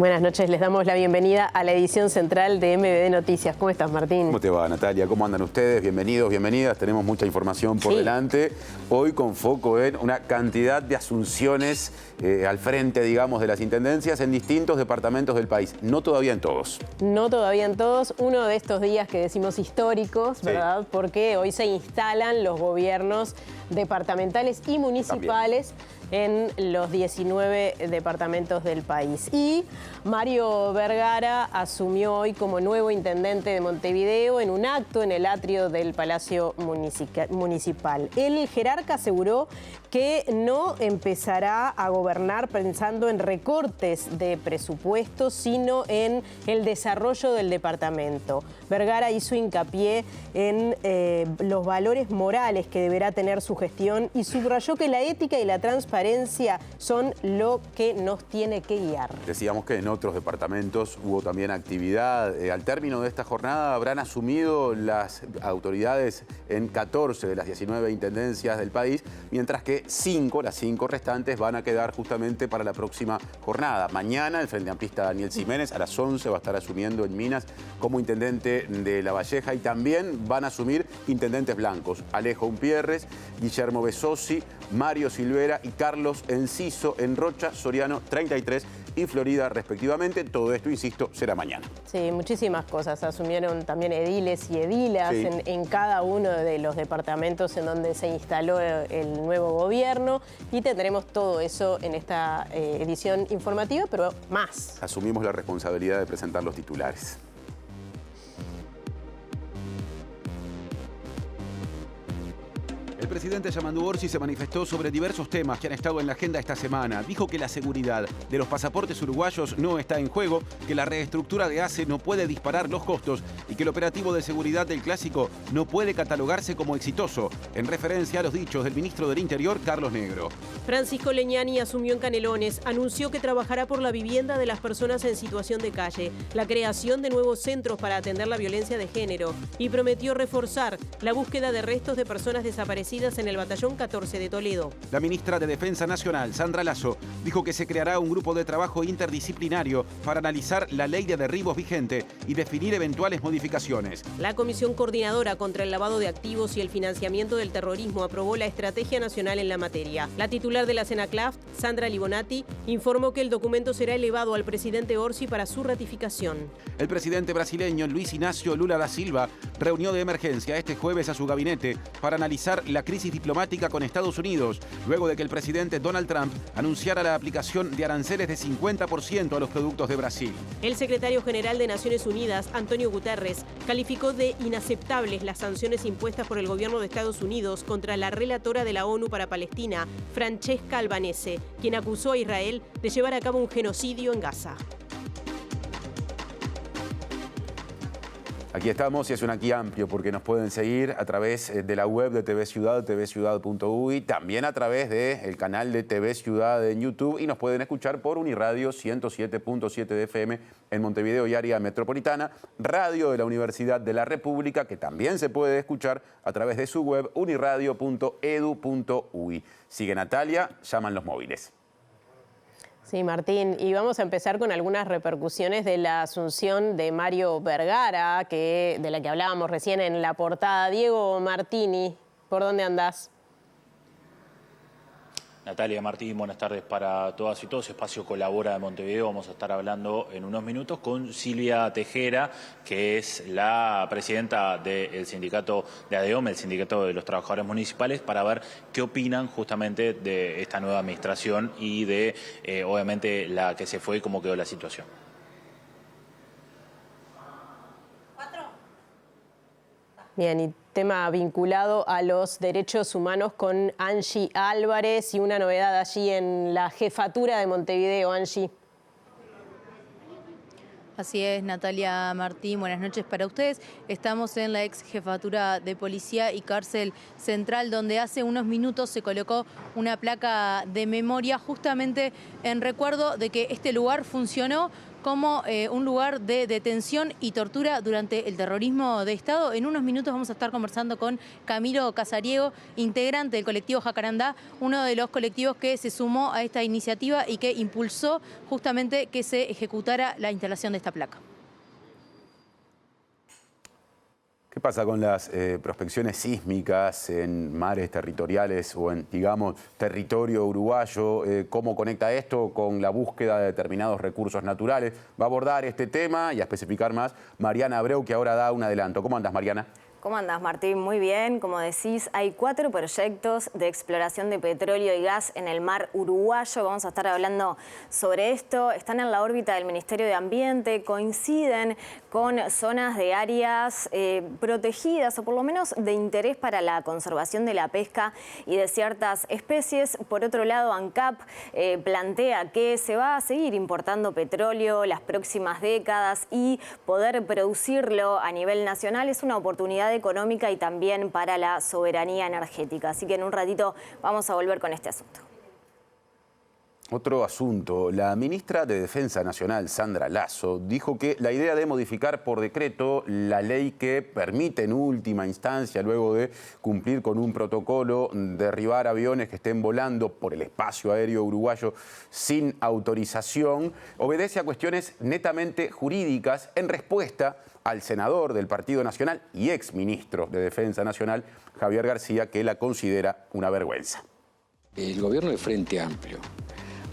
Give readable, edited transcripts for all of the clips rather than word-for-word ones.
Buenas noches, les damos la bienvenida a la edición central de MBD Noticias. ¿Cómo estás, Martín? ¿Cómo te va, Natalia? ¿Cómo andan ustedes? Bienvenidos, bienvenidas. Tenemos mucha información por delante. Hoy con foco en una cantidad de asunciones al frente, digamos, de las intendencias en distintos departamentos del país. No todavía en todos. No todavía en todos. Uno de estos días que decimos históricos, ¿verdad? Porque hoy se instalan los gobiernos departamentales y municipales en los 19 departamentos del país. Y Mario Vergara asumió hoy como nuevo intendente de Montevideo en un acto en el atrio del Palacio Municipal. El jerarca aseguró que no empezará a gobernar pensando en recortes de presupuestos, sino en el desarrollo del departamento. Vergara hizo hincapié en los valores morales que deberá tener su gestión y subrayó que la ética y la transparencia son lo que nos tiene que guiar. Decíamos que en otros departamentos hubo también actividad. Al término de esta jornada habrán asumido las autoridades en 14 de las 19 intendencias del país, mientras que las 5 restantes van a quedar justamente para la próxima jornada. Mañana el Frente Amplista Daniel Ximénez a las 11 va a estar asumiendo en Minas como intendente de La Valleja, y también van a asumir intendentes blancos: Alejo Umpierres, Guillermo Besosi, Mario Silvera y Carlos Enciso en Rocha, Soriano 33 y Florida respectivamente. Todo esto, insisto, será mañana. Sí, muchísimas cosas. Asumieron también ediles y edilas en cada uno de los departamentos en donde se instaló el nuevo gobierno, y tendremos todo eso en esta edición informativa, pero más. Asumimos la responsabilidad de presentar los titulares. El presidente Yamandu Orsi se manifestó sobre diversos temas que han estado en la agenda esta semana. Dijo que la seguridad de los pasaportes uruguayos no está en juego, que la reestructura de ACE no puede disparar los costos y que el operativo de seguridad del Clásico no puede catalogarse como exitoso, en referencia a los dichos del ministro del Interior, Carlos Negro. Francisco Leñani asumió en Canelones, anunció que trabajará por la vivienda de las personas en situación de calle, la creación de nuevos centros para atender la violencia de género, y prometió reforzar la búsqueda de restos de personas desaparecidas en el Batallón 14 de Toledo. La ministra de Defensa Nacional, Sandra Lasso, dijo que se creará un grupo de trabajo interdisciplinario para analizar la ley de derribos vigente y definir eventuales modificaciones. La Comisión Coordinadora contra el Lavado de Activos y el Financiamiento del Terrorismo aprobó la Estrategia Nacional en la materia. La titular de la CENACLAF, Sandra Libonati, informó que el documento será elevado al presidente Orsi para su ratificación. El presidente brasileño Luis Inácio Lula da Silva reunió de emergencia este jueves a su gabinete para analizar la crisis diplomática con Estados Unidos, luego de que el presidente Donald Trump anunciara la aplicación de aranceles de 50% a los productos de Brasil. El secretario general de Naciones Unidas, Antonio Guterres, calificó de inaceptables las sanciones impuestas por el gobierno de Estados Unidos contra la relatora de la ONU para Palestina, Francesca Albanese, quien acusó a Israel de llevar a cabo un genocidio en Gaza. Aquí estamos, y es un aquí amplio porque nos pueden seguir a través de la web de TV Ciudad, tvciudad.uy, también a través del canal de TV Ciudad en YouTube, y nos pueden escuchar por Uniradio 107.7 de FM en Montevideo y área metropolitana, radio de la Universidad de la República, que también se puede escuchar a través de su web uniradio.edu.uy. Sigue Natalia, llaman los móviles. Sí, Martín, y vamos a empezar con algunas repercusiones de la asunción de Mario Vergara, de la que hablábamos recién en la portada. Diego Martini, ¿por dónde andás? Natalia, Martín, buenas tardes para todas y todos. Espacio Colabora de Montevideo. Vamos a estar hablando en unos minutos con Silvia Tejera, que es la presidenta del sindicato de ADEOM, el sindicato de los trabajadores municipales, para ver qué opinan justamente de esta nueva administración y de, obviamente, la que se fue y cómo quedó la situación. Bien, y tema vinculado a los derechos humanos con Angie Álvarez, y una novedad allí en la jefatura de Montevideo. Angie. Así es, Natalia, Martín, buenas noches para ustedes. Estamos en la ex jefatura de Policía y Cárcel Central, donde hace unos minutos se colocó una placa de memoria justamente en recuerdo de que este lugar funcionó como un lugar de detención y tortura durante el terrorismo de Estado. En unos minutos vamos a estar conversando con Camilo Casariego, integrante del colectivo Jacarandá, uno de los colectivos que se sumó a esta iniciativa y que impulsó justamente que se ejecutara la instalación de esta placa. ¿Qué pasa con las prospecciones sísmicas en mares territoriales o en, digamos, territorio uruguayo? ¿Cómo conecta esto con la búsqueda de determinados recursos naturales? Va a abordar este tema y a especificar más Mariana Abreu, que ahora da un adelanto. ¿Cómo andas, Mariana? ¿Cómo andás, Martín? Muy bien. Como decís, hay 4 proyectos de exploración de petróleo y gas en el mar uruguayo. Vamos a estar hablando sobre esto. Están en la órbita del Ministerio de Ambiente, coinciden con zonas de áreas protegidas o por lo menos de interés para la conservación de la pesca y de ciertas especies. Por otro lado, ANCAP plantea que se va a seguir importando petróleo las próximas décadas y poder producirlo a nivel nacional es una oportunidad económica y también para la soberanía energética. Así que en un ratito vamos a volver con este asunto. Otro asunto. La ministra de Defensa Nacional, Sandra Lasso, dijo que la idea de modificar por decreto la ley que permite en última instancia, luego de cumplir con un protocolo, derribar aviones que estén volando por el espacio aéreo uruguayo sin autorización, obedece a cuestiones netamente jurídicas en respuesta al senador del Partido Nacional y exministro de Defensa Nacional, Javier García, que la considera una vergüenza. El gobierno de Frente Amplio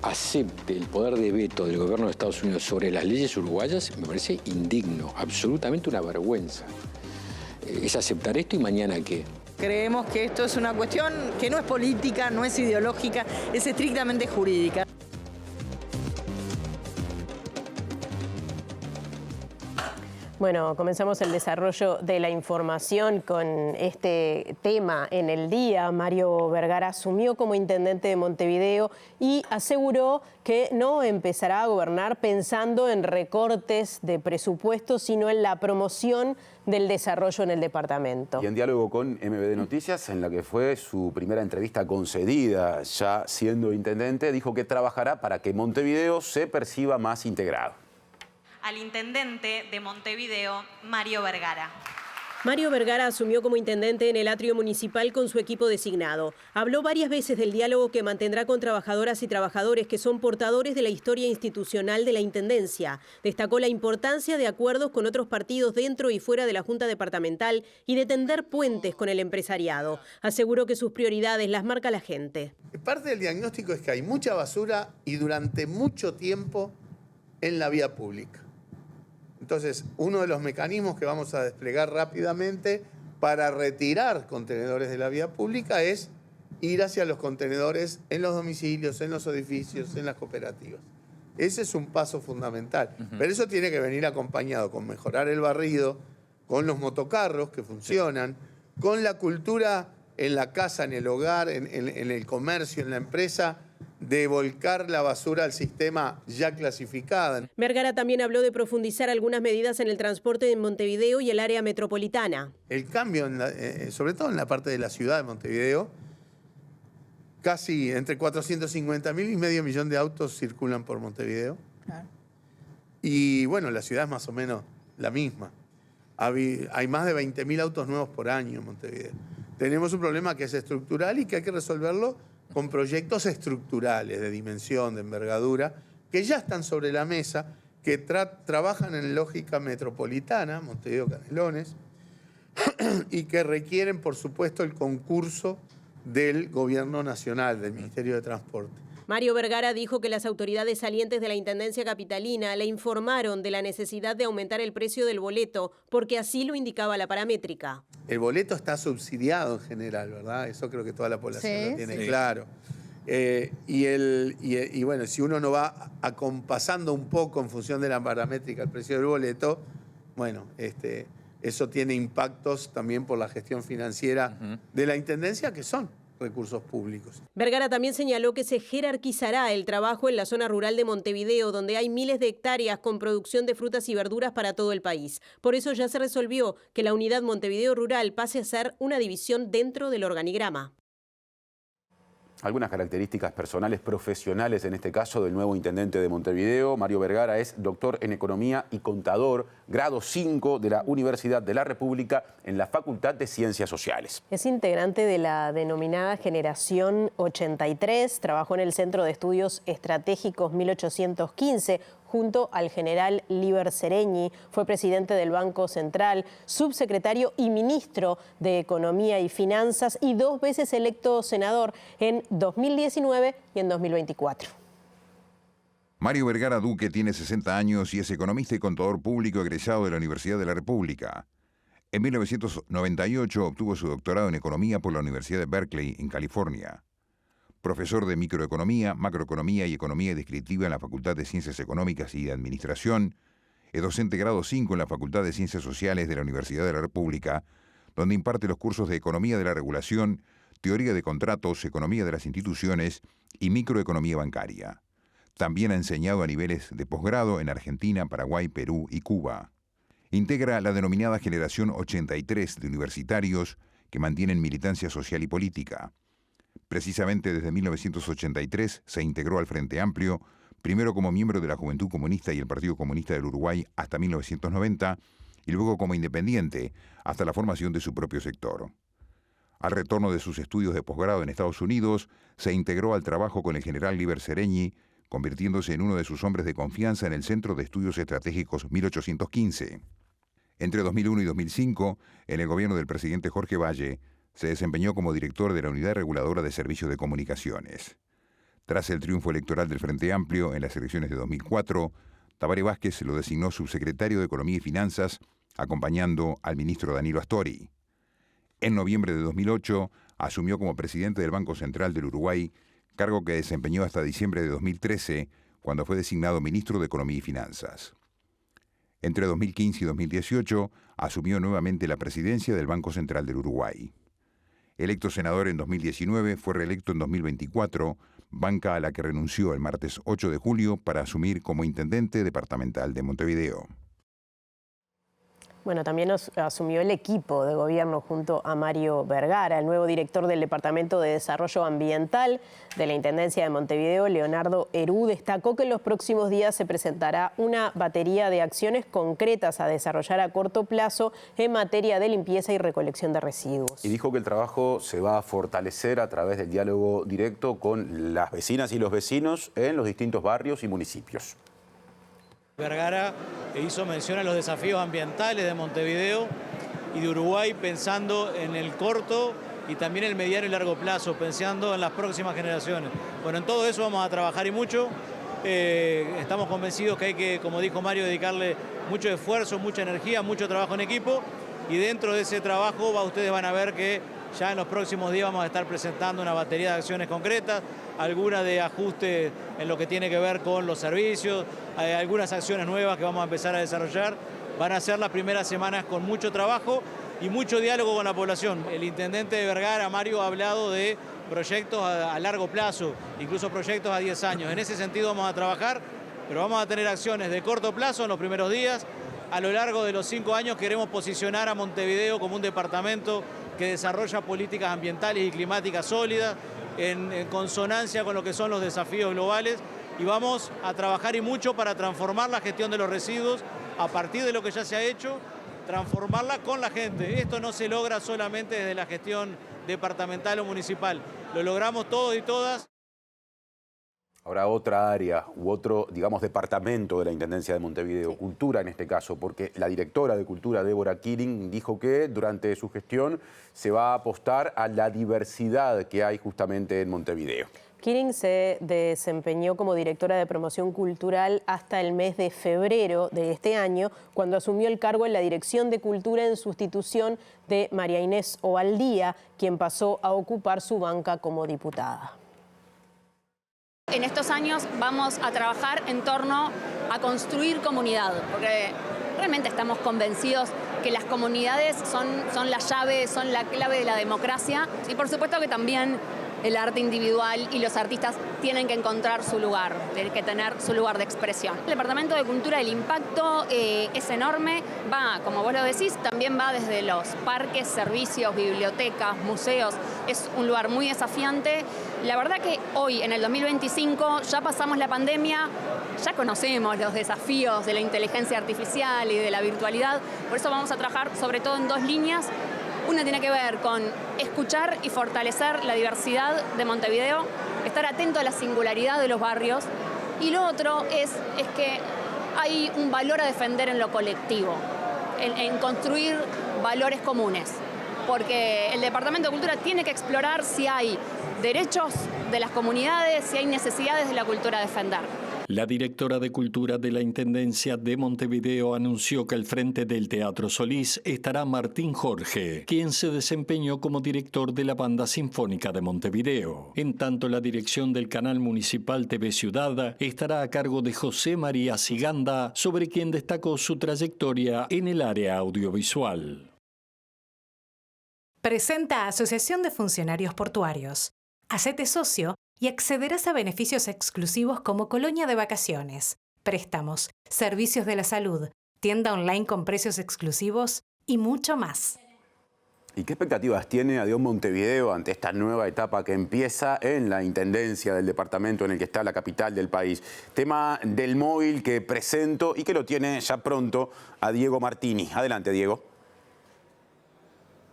acepte el poder de veto del gobierno de Estados Unidos sobre las leyes uruguayas, me parece indigno, absolutamente una vergüenza. Es aceptar esto y mañana qué. Creemos que esto es una cuestión que no es política, no es ideológica, es estrictamente jurídica. Bueno, comenzamos el desarrollo de la información con este tema en el día. Mario Vergara asumió como intendente de Montevideo y aseguró que no empezará a gobernar pensando en recortes de presupuesto, sino en la promoción del desarrollo en el departamento. Y en diálogo con MBD Noticias, en la que fue su primera entrevista concedida ya siendo intendente, dijo que trabajará para que Montevideo se perciba más integrado. Al intendente de Montevideo, Mario Vergara. Mario Vergara asumió como intendente en el atrio municipal con su equipo designado. Habló varias veces del diálogo que mantendrá con trabajadoras y trabajadores que son portadores de la historia institucional de la intendencia. Destacó la importancia de acuerdos con otros partidos dentro y fuera de la Junta Departamental y de tender puentes con el empresariado. Aseguró que sus prioridades las marca la gente. Parte del diagnóstico es que hay mucha basura y durante mucho tiempo en la vía pública. Entonces, uno de los mecanismos que vamos a desplegar rápidamente para retirar contenedores de la vía pública es ir hacia los contenedores en los domicilios, en los edificios, en las cooperativas. Ese es un paso fundamental. Pero eso tiene que venir acompañado con mejorar el barrido, con los motocarros que funcionan, con la cultura en la casa, en el hogar, en el comercio, en la empresa, de volcar la basura al sistema ya clasificada. Vergara también habló de profundizar algunas medidas en el transporte en Montevideo y el área metropolitana. El cambio, sobre todo en la parte de la ciudad de Montevideo, casi entre 450.000 y medio millón de autos circulan por Montevideo. Claro. Y bueno, la ciudad es más o menos la misma. Hay más de 20.000 autos nuevos por año en Montevideo. Tenemos un problema que es estructural y que hay que resolverlo con proyectos estructurales de dimensión, de envergadura, que ya están sobre la mesa, que trabajan en lógica metropolitana, Montevideo Canelones, y que requieren, por supuesto, el concurso del Gobierno Nacional, del Ministerio de Transporte. Mario Vergara dijo que las autoridades salientes de la Intendencia Capitalina le informaron de la necesidad de aumentar el precio del boleto, porque así lo indicaba la paramétrica. El boleto está subsidiado en general, ¿verdad? Eso creo que toda la población lo tiene claro. Y bueno, si uno no va acompasando un poco en función de la paramétrica el precio del boleto, bueno, eso tiene impactos también por la gestión financiera de la Intendencia, que son recursos públicos. Vergara también señaló que se jerarquizará el trabajo en la zona rural de Montevideo, donde hay miles de hectáreas con producción de frutas y verduras para todo el país. Por eso ya se resolvió que la unidad Montevideo Rural pase a ser una división dentro del organigrama. Algunas características personales, profesionales, en este caso, del nuevo intendente de Montevideo. Mario Vergara es doctor en Economía y contador, grado 5 de la Universidad de la República en la Facultad de Ciencias Sociales. Es integrante de la denominada Generación 83, trabajó en el Centro de Estudios Estratégicos 1815, junto al general Líber Seregni, fue presidente del Banco Central, subsecretario y ministro de Economía y Finanzas y 2 veces electo senador en 2019 y en 2024. Mario Vergara Duque tiene 60 años y es economista y contador público egresado de la Universidad de la República. En 1998 obtuvo su doctorado en Economía por la Universidad de Berkeley, en California. Profesor de Microeconomía, Macroeconomía y Economía Descriptiva en la Facultad de Ciencias Económicas y de Administración, es docente grado 5 en la Facultad de Ciencias Sociales de la Universidad de la República, donde imparte los cursos de Economía de la Regulación, Teoría de Contratos, Economía de las Instituciones y Microeconomía Bancaria. También ha enseñado a niveles de posgrado en Argentina, Paraguay, Perú y Cuba. Integra la denominada Generación 83 de universitarios que mantienen militancia social y política. Precisamente desde 1983 se integró al Frente Amplio, primero como miembro de la Juventud Comunista y el Partido Comunista del Uruguay hasta 1990 y luego como independiente hasta la formación de su propio sector. Al retorno de sus estudios de posgrado en Estados Unidos, se integró al trabajo con el general Líber Seregni, convirtiéndose en uno de sus hombres de confianza en el Centro de Estudios Estratégicos 1815. Entre 2001 y 2005, en el gobierno del presidente Jorge Valle, se desempeñó como director de la Unidad Reguladora de Servicios de Comunicaciones. Tras el triunfo electoral del Frente Amplio en las elecciones de 2004, Tabaré Vázquez lo designó subsecretario de Economía y Finanzas, acompañando al ministro Danilo Astori. En noviembre de 2008, asumió como presidente del Banco Central del Uruguay, cargo que desempeñó hasta diciembre de 2013, cuando fue designado ministro de Economía y Finanzas. Entre 2015 y 2018, asumió nuevamente la presidencia del Banco Central del Uruguay. Electo senador en 2019, fue reelecto en 2024, banca a la que renunció el martes 8 de julio para asumir como intendente departamental de Montevideo. Bueno, también asumió el equipo de gobierno junto a Mario Vergara, el nuevo director del Departamento de Desarrollo Ambiental de la Intendencia de Montevideo, Leonardo Herú, destacó que en los próximos días se presentará una batería de acciones concretas a desarrollar a corto plazo en materia de limpieza y recolección de residuos. Y dijo que el trabajo se va a fortalecer a través del diálogo directo con las vecinas y los vecinos en los distintos barrios y municipios. Vergara hizo mención a los desafíos ambientales de Montevideo y de Uruguay, pensando en el corto y también el mediano y largo plazo, pensando en las próximas generaciones. Bueno, en todo eso vamos a trabajar y mucho. Estamos convencidos que hay que, como dijo Mario, dedicarle mucho esfuerzo, mucha energía, mucho trabajo en equipo, y dentro de ese trabajo ustedes van a ver que ya en los próximos días vamos a estar presentando una batería de acciones concretas, algunas de ajuste en lo que tiene que ver con los servicios, algunas acciones nuevas que vamos a empezar a desarrollar. Van a ser las primeras semanas con mucho trabajo y mucho diálogo con la población. El intendente de Vergara, Mario, ha hablado de proyectos a largo plazo, incluso proyectos a 10 años. En ese sentido vamos a trabajar, pero vamos a tener acciones de corto plazo en los primeros días. A lo largo de los 5 años queremos posicionar a Montevideo como un departamento que desarrolla políticas ambientales y climáticas sólidas, en consonancia con lo que son los desafíos globales, y vamos a trabajar y mucho para transformar la gestión de los residuos a partir de lo que ya se ha hecho, transformarla con la gente. Esto no se logra solamente desde la gestión departamental o municipal, lo logramos todos y todas. Ahora otra área u otro, digamos, departamento de la Intendencia de Montevideo, sí. Cultura en este caso, porque la directora de Cultura, Débora Quirin, dijo que durante su gestión se va a apostar a la diversidad que hay justamente en Montevideo. Quirin se desempeñó como directora de promoción cultural hasta el mes de febrero de este año, cuando asumió el cargo en la Dirección de Cultura en sustitución de María Inés Ovaldía, quien pasó a ocupar su banca como diputada. En estos años vamos a trabajar en torno a construir comunidad, porque realmente estamos convencidos que las comunidades son la llave, son la clave de la democracia, y por supuesto que también el arte individual y los artistas tienen que encontrar su lugar, tienen que tener su lugar de expresión. El Departamento de Cultura, el impacto es enorme, va, como vos lo decís, también va desde los parques, servicios, bibliotecas, museos, es un lugar muy desafiante. La verdad que hoy, en el 2025, ya pasamos la pandemia, ya conocemos los desafíos de la inteligencia artificial y de la virtualidad, por eso vamos a trabajar sobre todo en dos líneas. Una tiene que ver con escuchar y fortalecer la diversidad de Montevideo, estar atento a la singularidad de los barrios, y lo otro es que hay un valor a defender en lo colectivo, en construir valores comunes, porque el Departamento de Cultura tiene que explorar si hay derechos de las comunidades, si hay necesidades de la cultura a defender. La directora de Cultura de la Intendencia de Montevideo anunció que al frente del Teatro Solís estará Martín Jorge, quien se desempeñó como director de la Banda Sinfónica de Montevideo. En tanto, la dirección del Canal Municipal TV Ciudad estará a cargo de José María Siganda, sobre quien destacó su trayectoria en el área audiovisual. Presenta Asociación de Funcionarios Portuarios. Hacete socio y accederás a beneficios exclusivos como colonia de vacaciones, préstamos, servicios de la salud, tienda online con precios exclusivos y mucho más. ¿Y qué expectativas tiene ADEOM Montevideo ante esta nueva etapa que empieza en la intendencia del departamento en el que está la capital del país? Tema del móvil que presento y que lo tiene ya pronto a Diego Martini. Adelante, Diego.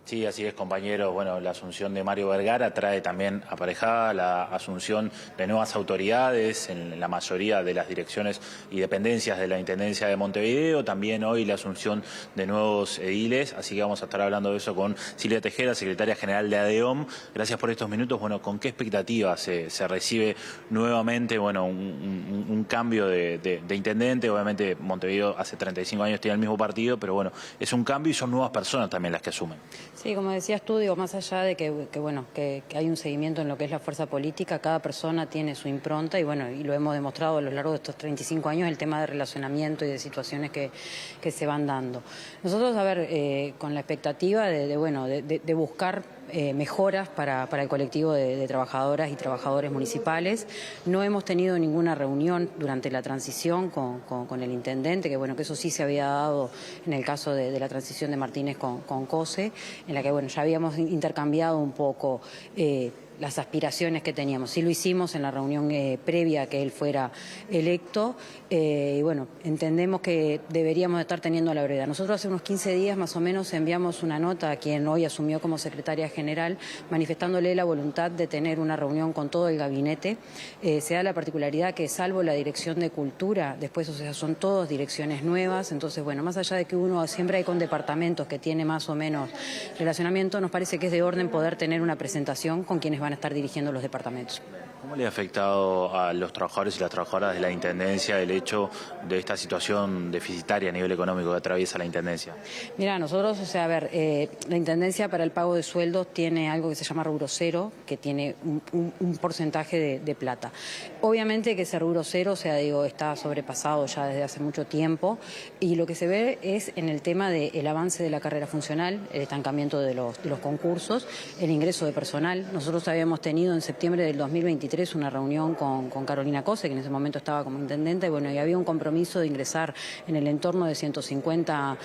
Sí, así es, compañero. Bueno, la asunción de Mario Vergara trae también aparejada la asunción de nuevas autoridades en la mayoría de las direcciones y dependencias de la Intendencia de Montevideo. También hoy la asunción de nuevos ediles, así que vamos a estar hablando de eso con Silvia Tejera, secretaria general de ADEOM. Gracias por estos minutos. Bueno, ¿con qué expectativas se recibe nuevamente un cambio de intendente? Obviamente Montevideo hace 35 años tiene el mismo partido, pero bueno, es un cambio y son nuevas personas también las que asumen. Sí, como decías tú, digo, más allá de que hay un seguimiento en lo que es la fuerza política, cada persona tiene su impronta y bueno, y lo hemos demostrado a lo largo de estos 35 años, el tema de relacionamiento y de situaciones que se van dando. Nosotros, a ver, con la expectativa de buscar mejoras para el colectivo de trabajadoras y trabajadores municipales. No hemos tenido ninguna reunión durante la transición con el intendente, que bueno, que eso sí se había dado en el caso de la transición de Martínez con COSE, en la que bueno, ya habíamos intercambiado un poco las aspiraciones que teníamos. Sí lo hicimos en la reunión previa a que él fuera electo y bueno, entendemos que deberíamos estar teniendo la brevedad. Nosotros hace unos 15 días más o menos enviamos una nota a quien hoy asumió como secretaria general manifestándole la voluntad de tener una reunión con todo el gabinete. Se da la particularidad que salvo la dirección de cultura, después o sea, son todas direcciones nuevas, entonces bueno, más allá de que uno siempre hay con departamentos que tiene más o menos relacionamiento, nos parece que es de orden poder tener una presentación con quienes van a estar dirigiendo los departamentos. ¿Cómo le ha afectado a los trabajadores y las trabajadoras de la Intendencia el hecho de esta situación deficitaria a nivel económico que atraviesa la Intendencia? Mira, nosotros, o sea, a ver, la Intendencia para el pago de sueldos tiene algo que se llama rubro cero, que tiene un porcentaje de plata. Obviamente que ese rubro cero, o sea, digo, está sobrepasado ya desde hace mucho tiempo y lo que se ve es en el tema del avance de la carrera funcional, el estancamiento de los concursos, el ingreso de personal. Nosotros habíamos tenido en septiembre del 2023 una reunión con Carolina Cose, que en ese momento estaba como intendente, bueno, y había un compromiso de ingresar en el entorno de 150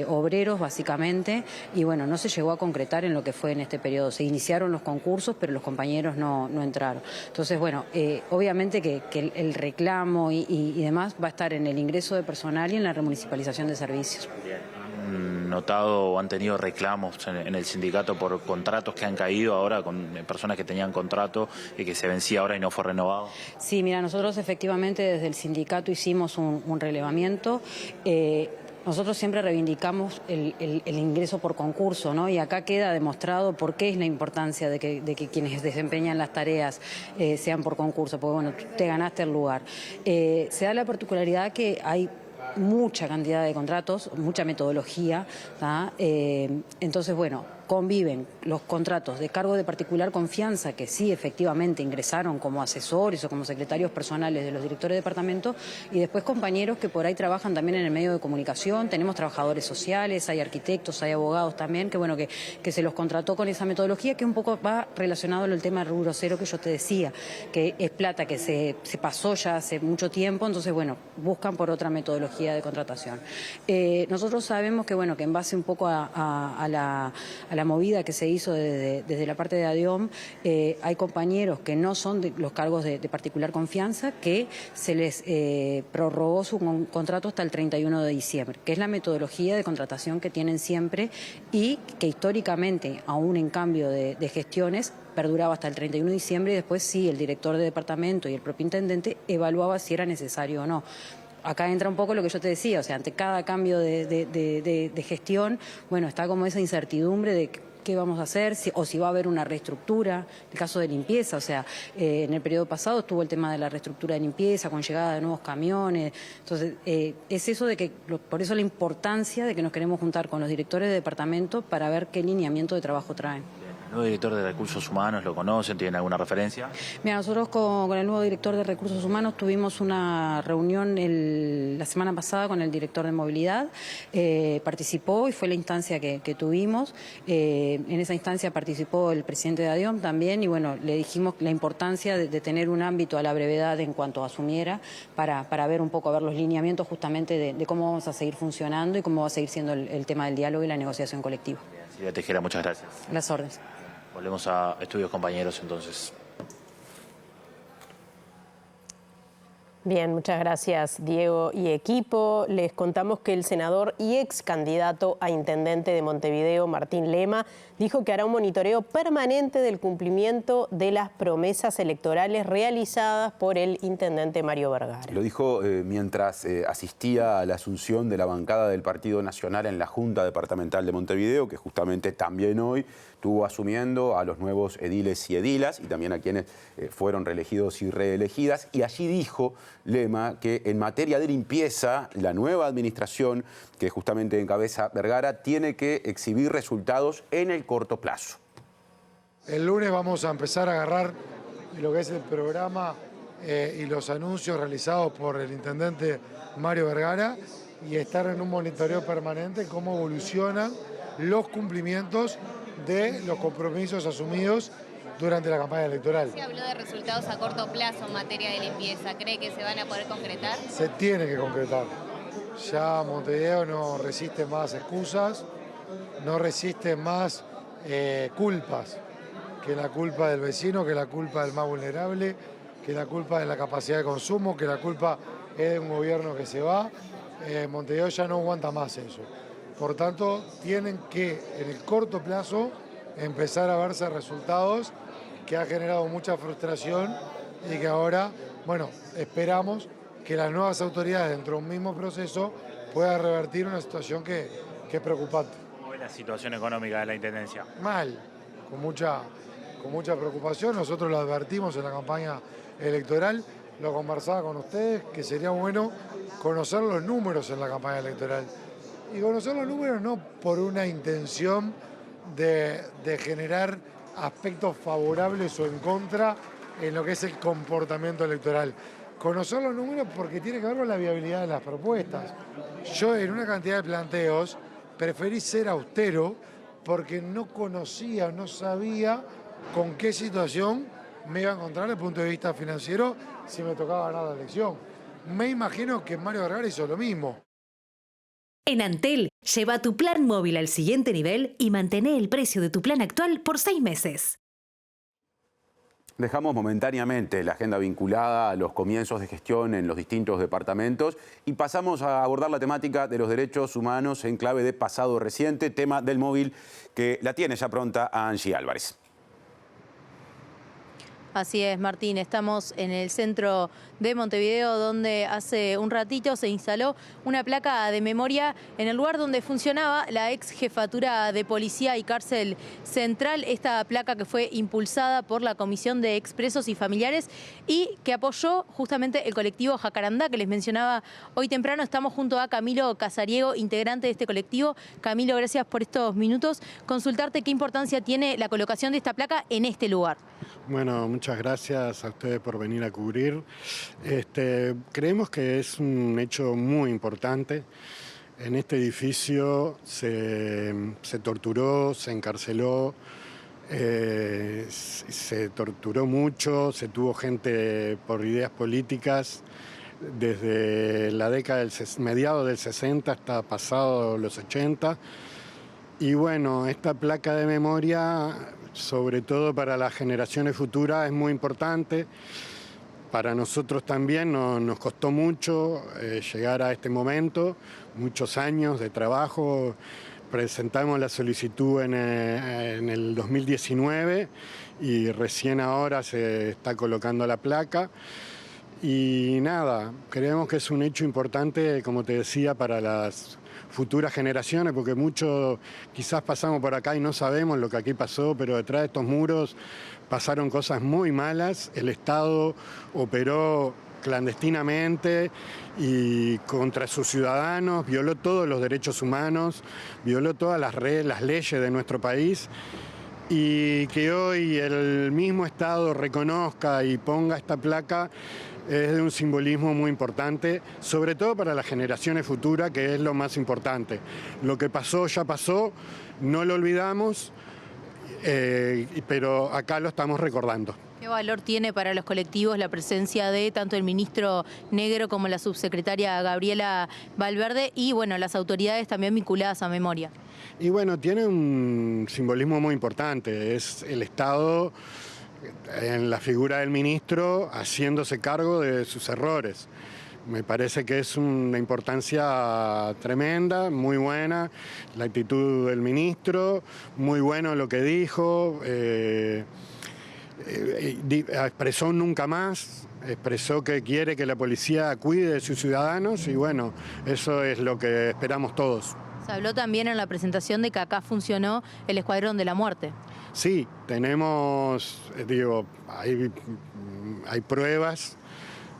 obreros, básicamente, y bueno, no se llegó a concretar en lo que fue en este periodo. Se iniciaron los concursos, pero los compañeros no entraron. Entonces, bueno, obviamente que el reclamo y demás va a estar en el ingreso de personal y en la remunicipalización de servicios. ¿Han notado o han tenido reclamos en el sindicato por contratos que han caído ahora con personas que tenían contrato y que se vencía ahora y no fue renovado? Sí, mira, nosotros efectivamente desde el sindicato hicimos un relevamiento. Nosotros siempre reivindicamos el ingreso por concurso, ¿no? Y acá queda demostrado por qué es la importancia de que quienes desempeñan las tareas sean por concurso, porque bueno, te ganaste el lugar. Se da la particularidad que hay mucha cantidad de contratos, mucha metodología, entonces bueno, conviven los contratos de cargo de particular confianza, que sí efectivamente ingresaron como asesores o como secretarios personales de los directores de departamento, y después compañeros que por ahí trabajan también en el medio de comunicación. Tenemos trabajadores sociales, hay arquitectos, hay abogados también, que bueno, que se los contrató con esa metodología, que un poco va relacionado al tema del rubro cero que yo te decía, que es plata que se pasó ya hace mucho tiempo, entonces bueno, buscan por otra metodología de contratación. Nosotros sabemos que bueno, que en base un poco a la movida que se hizo desde la parte de ADIOM, hay compañeros que no son de los cargos de particular confianza, que se les prorrogó su contrato hasta el 31 de diciembre, que es la metodología de contratación que tienen siempre y que históricamente, aún en cambio de gestiones, perduraba hasta el 31 de diciembre y después sí, el director de departamento y el propio intendente evaluaba si era necesario o no. Acá entra un poco lo que yo te decía, o sea, ante cada cambio de gestión, bueno, está como esa incertidumbre de qué vamos a hacer, o si va a haber una reestructura, el caso de limpieza, o sea, en el periodo pasado estuvo el tema de la reestructura de limpieza, con llegada de nuevos camiones, entonces es eso de que, por eso la importancia de que nos queremos juntar con los directores de departamento para ver qué lineamiento de trabajo traen. ¿El nuevo director de Recursos Humanos lo conocen? ¿Tienen alguna referencia? Mira, nosotros con el nuevo director de Recursos Humanos tuvimos una reunión la semana pasada con el director de Movilidad, participó y fue la instancia que tuvimos. En esa instancia participó el presidente de ADIOM también y bueno, le dijimos la importancia de tener un ámbito a la brevedad en cuanto asumiera para ver un poco, a ver los lineamientos justamente de cómo vamos a seguir funcionando y cómo va a seguir siendo el tema del diálogo y la negociación colectiva. Silvia Tejera, muchas gracias. Las órdenes. Volvemos a Estudios Compañeros entonces. Bien, muchas gracias Diego y equipo. Les contamos que el senador y ex candidato a intendente de Montevideo, Martín Lema, dijo que hará un monitoreo permanente del cumplimiento de las promesas electorales realizadas por el intendente Mario Vergara. Lo dijo mientras asistía a la asunción de la bancada del Partido Nacional en la Junta Departamental de Montevideo, que justamente también hoy estuvo asumiendo a los nuevos ediles y edilas y también a quienes fueron reelegidos y reelegidas. Y allí dijo Lema que en materia de limpieza, la nueva administración que justamente encabeza Vergara tiene que exhibir resultados en el corto plazo. El lunes vamos a empezar a agarrar lo que es el programa y los anuncios realizados por el intendente Mario Vergara y estar en un monitoreo permanente cómo evolucionan los cumplimientos de los compromisos asumidos durante la campaña electoral. Se habló de resultados a corto plazo en materia de limpieza. ¿Cree que se van a poder concretar? Se tiene que concretar. Ya Montevideo no resiste más excusas, no resiste más culpas, que la culpa del vecino, que la culpa del más vulnerable, que la culpa de la capacidad de consumo, que la culpa es de un gobierno que se va. Montevideo ya no aguanta más eso. Por tanto, tienen que, en el corto plazo, empezar a verse resultados que ha generado mucha frustración y que ahora, bueno, esperamos que las nuevas autoridades dentro de un mismo proceso puedan revertir una situación que es preocupante. ¿Cómo es la situación económica de la Intendencia? Mal, con mucha preocupación. Nosotros lo advertimos en la campaña electoral, lo conversaba con ustedes, que sería bueno conocer los números en la campaña electoral. Y conocer los números no por una intención de generar aspectos favorables o en contra en lo que es el comportamiento electoral. Conocer los números porque tiene que ver con la viabilidad de las propuestas. Yo en una cantidad de planteos preferí ser austero porque no conocía, no sabía con qué situación me iba a encontrar desde el punto de vista financiero si me tocaba ganar la elección. Me imagino que Mario Vergara hizo lo mismo. En Antel, lleva tu plan móvil al siguiente nivel y mantén el precio de tu plan actual por 6 meses. Dejamos momentáneamente la agenda vinculada a los comienzos de gestión en los distintos departamentos y pasamos a abordar la temática de los derechos humanos en clave de pasado reciente, tema del móvil que la tiene ya pronta a Angie Álvarez. Así es, Martín. Estamos en el centro de Montevideo, donde hace un ratito se instaló una placa de memoria en el lugar donde funcionaba la ex jefatura de policía y cárcel central. Esta placa que fue impulsada por la Comisión de Expresos y Familiares y que apoyó justamente el colectivo Jacarandá, que les mencionaba hoy temprano. Estamos junto a Camilo Casariego, integrante de este colectivo. Camilo, gracias por estos minutos. Consultarte qué importancia tiene la colocación de esta placa en este lugar. Bueno, muchas gracias a ustedes por venir a cubrir. Creemos que es un hecho muy importante. En este edificio se torturó, se encarceló, se torturó mucho, se tuvo gente por ideas políticas desde la década mediados del 60 hasta pasado los 80. Y bueno, esta placa de memoria, sobre todo para las generaciones futuras, es muy importante. Para nosotros también nos costó mucho llegar a este momento, muchos años de trabajo. Presentamos la solicitud en el 2019 y recién ahora se está colocando la placa. Y nada, creemos que es un hecho importante, como te decía, para las futuras generaciones, porque muchos quizás pasamos por acá y no sabemos lo que aquí pasó, pero detrás de estos muros pasaron cosas muy malas. El Estado operó clandestinamente y contra sus ciudadanos, violó todos los derechos humanos, violó todas las leyes de nuestro país. Y que hoy el mismo Estado reconozca y ponga esta placa es de un simbolismo muy importante, sobre todo para las generaciones futuras, que es lo más importante. Lo que pasó ya pasó, no lo olvidamos, pero acá lo estamos recordando. ¿Qué valor tiene para los colectivos la presencia de tanto el ministro Negro como la subsecretaria Gabriela Valverde y bueno, las autoridades también vinculadas a memoria? Y bueno, tiene un simbolismo muy importante, es el Estado en la figura del ministro haciéndose cargo de sus errores. Me parece que es una importancia tremenda, muy buena, la actitud del ministro, muy bueno lo que dijo, expresó un nunca más, expresó que quiere que la policía cuide de sus ciudadanos y bueno, eso es lo que esperamos todos. Se habló también en la presentación de que acá funcionó el Escuadrón de la Muerte. Sí, tenemos, hay pruebas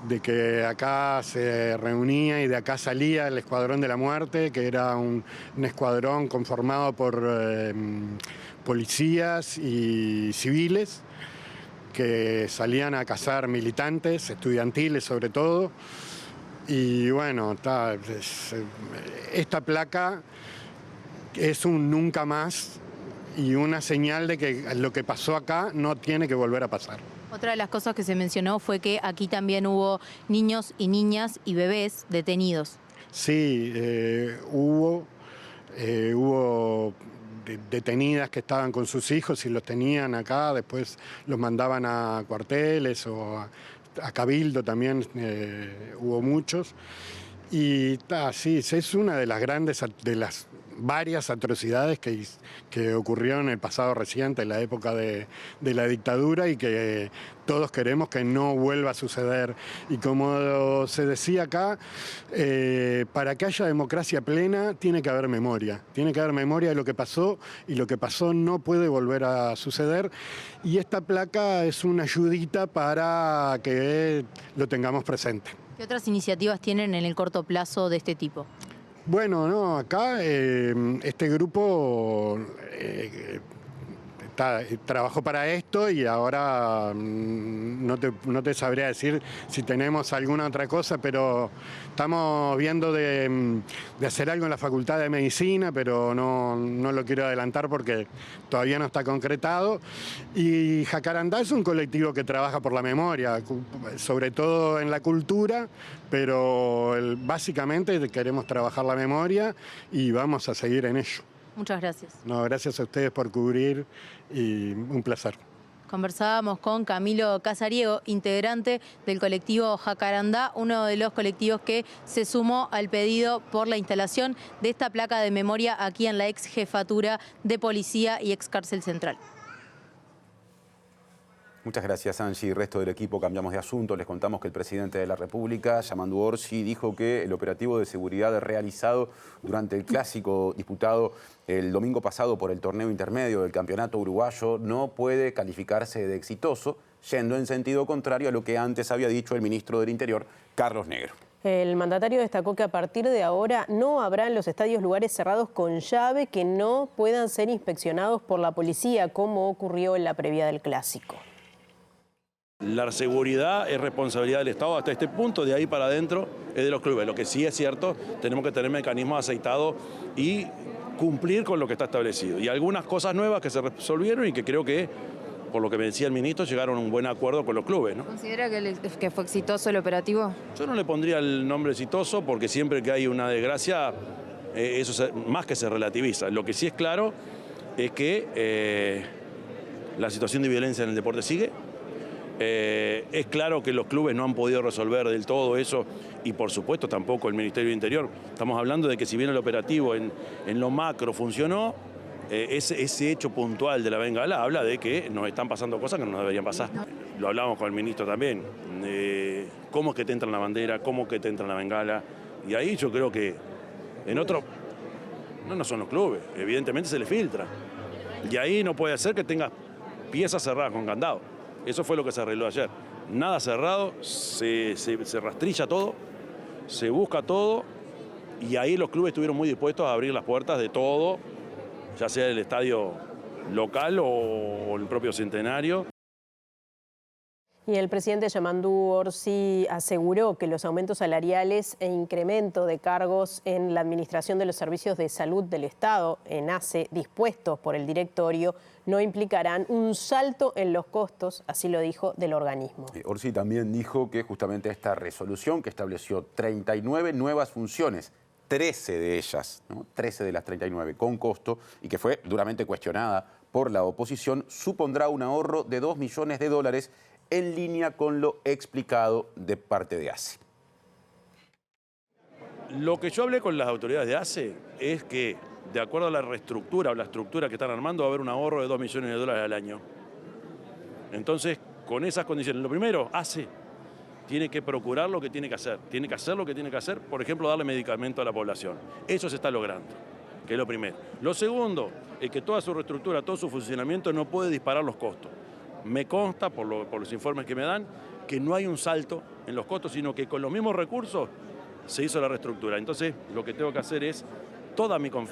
de que acá se reunía y de acá salía el Escuadrón de la Muerte, que era un escuadrón conformado por policías y civiles que salían a cazar militantes, estudiantiles sobre todo. Y bueno, esta placa es un nunca más y una señal de que lo que pasó acá no tiene que volver a pasar. Otra de las cosas que se mencionó fue que aquí también hubo niños y niñas y bebés detenidos. Sí, hubo detenidas que estaban con sus hijos y los tenían acá, después los mandaban a cuarteles o a Cabildo también, hubo muchos. Y sí, es una de las grandes, de las varias atrocidades que ocurrieron en el pasado reciente, en la época de la dictadura y que todos queremos que no vuelva a suceder. Y como se decía acá, para que haya democracia plena tiene que haber memoria. Tiene que haber memoria de lo que pasó y lo que pasó no puede volver a suceder. Y esta placa es una ayudita para que lo tengamos presente. ¿Qué otras iniciativas tienen en el corto plazo de este tipo? Bueno, no, acá este grupo trabajó para esto y ahora no te sabría decir si tenemos alguna otra cosa, pero estamos viendo de hacer algo en la Facultad de Medicina, pero no lo quiero adelantar porque todavía no está concretado. Y Jacarandá es un colectivo que trabaja por la memoria, sobre todo en la cultura, pero básicamente queremos trabajar la memoria y vamos a seguir en ello. Muchas gracias. No, gracias a ustedes por cubrir y un placer. Conversábamos con Camilo Casariego, integrante del colectivo Jacarandá, uno de los colectivos que se sumó al pedido por la instalación de esta placa de memoria aquí en la ex jefatura de policía y ex cárcel central. Muchas gracias, Angie. Resto del equipo, cambiamos de asunto. Les contamos que el presidente de la República, Yamandu Orsi, dijo que el operativo de seguridad realizado durante el clásico disputado el domingo pasado por el torneo intermedio del campeonato uruguayo no puede calificarse de exitoso, yendo en sentido contrario a lo que antes había dicho el ministro del Interior, Carlos Negro. El mandatario destacó que a partir de ahora no habrá en los estadios lugares cerrados con llave que no puedan ser inspeccionados por la policía, como ocurrió en la previa del clásico. La seguridad es responsabilidad del Estado hasta este punto, de ahí para adentro es de los clubes. Lo que sí es cierto, tenemos que tener mecanismos aceitados y cumplir con lo que está establecido. Y algunas cosas nuevas que se resolvieron y que creo que, por lo que me decía el ministro, llegaron a un buen acuerdo con los clubes, ¿no? ¿Considera que fue exitoso el operativo? Yo no le pondría el nombre exitoso porque siempre que hay una desgracia, eso más que se relativiza. Lo que sí es claro es que la situación de violencia en el deporte sigue. Es claro que los clubes no han podido resolver del todo eso y por supuesto tampoco el Ministerio del Interior. Estamos hablando de que si bien el operativo en lo macro funcionó, ese hecho puntual de la bengala habla de que nos están pasando cosas que no nos deberían pasar. Lo hablamos con el ministro también, cómo es que te entra la bandera, cómo es que te entra la bengala. Y ahí yo creo que en otro, no son los clubes, evidentemente se les filtra. Y ahí no puede ser que tengas piezas cerradas con candado. Eso fue lo que se arregló ayer. Nada cerrado, se rastrilla todo, se busca todo y ahí los clubes estuvieron muy dispuestos a abrir las puertas de todo, ya sea el estadio local o el propio Centenario. Y el presidente Yamandu Orsi aseguró que los aumentos salariales e incremento de cargos en la Administración de los Servicios de Salud del Estado, ENASE, dispuestos por el directorio, no implicarán un salto en los costos, así lo dijo, del organismo. Orsi también dijo que justamente esta resolución que estableció 39 nuevas funciones, 13 de ellas, ¿no? 13 de las 39 con costo y que fue duramente cuestionada por la oposición, supondrá un ahorro de $2 millones en línea con lo explicado de parte de ACE. Lo que yo hablé con las autoridades de ACE es que, de acuerdo a la reestructura o la estructura que están armando, va a haber un ahorro de $2 millones al año. Entonces, con esas condiciones, lo primero, ACE tiene que procurar lo que tiene que hacer. Tiene que hacer lo que tiene que hacer, por ejemplo, darle medicamento a la población. Eso se está logrando, que es lo primero. Lo segundo es que toda su reestructura, todo su funcionamiento no puede disparar los costos. Me consta, por los informes que me dan, que no hay un salto en los costos, sino que con los mismos recursos se hizo la reestructura. Entonces, lo que tengo que hacer es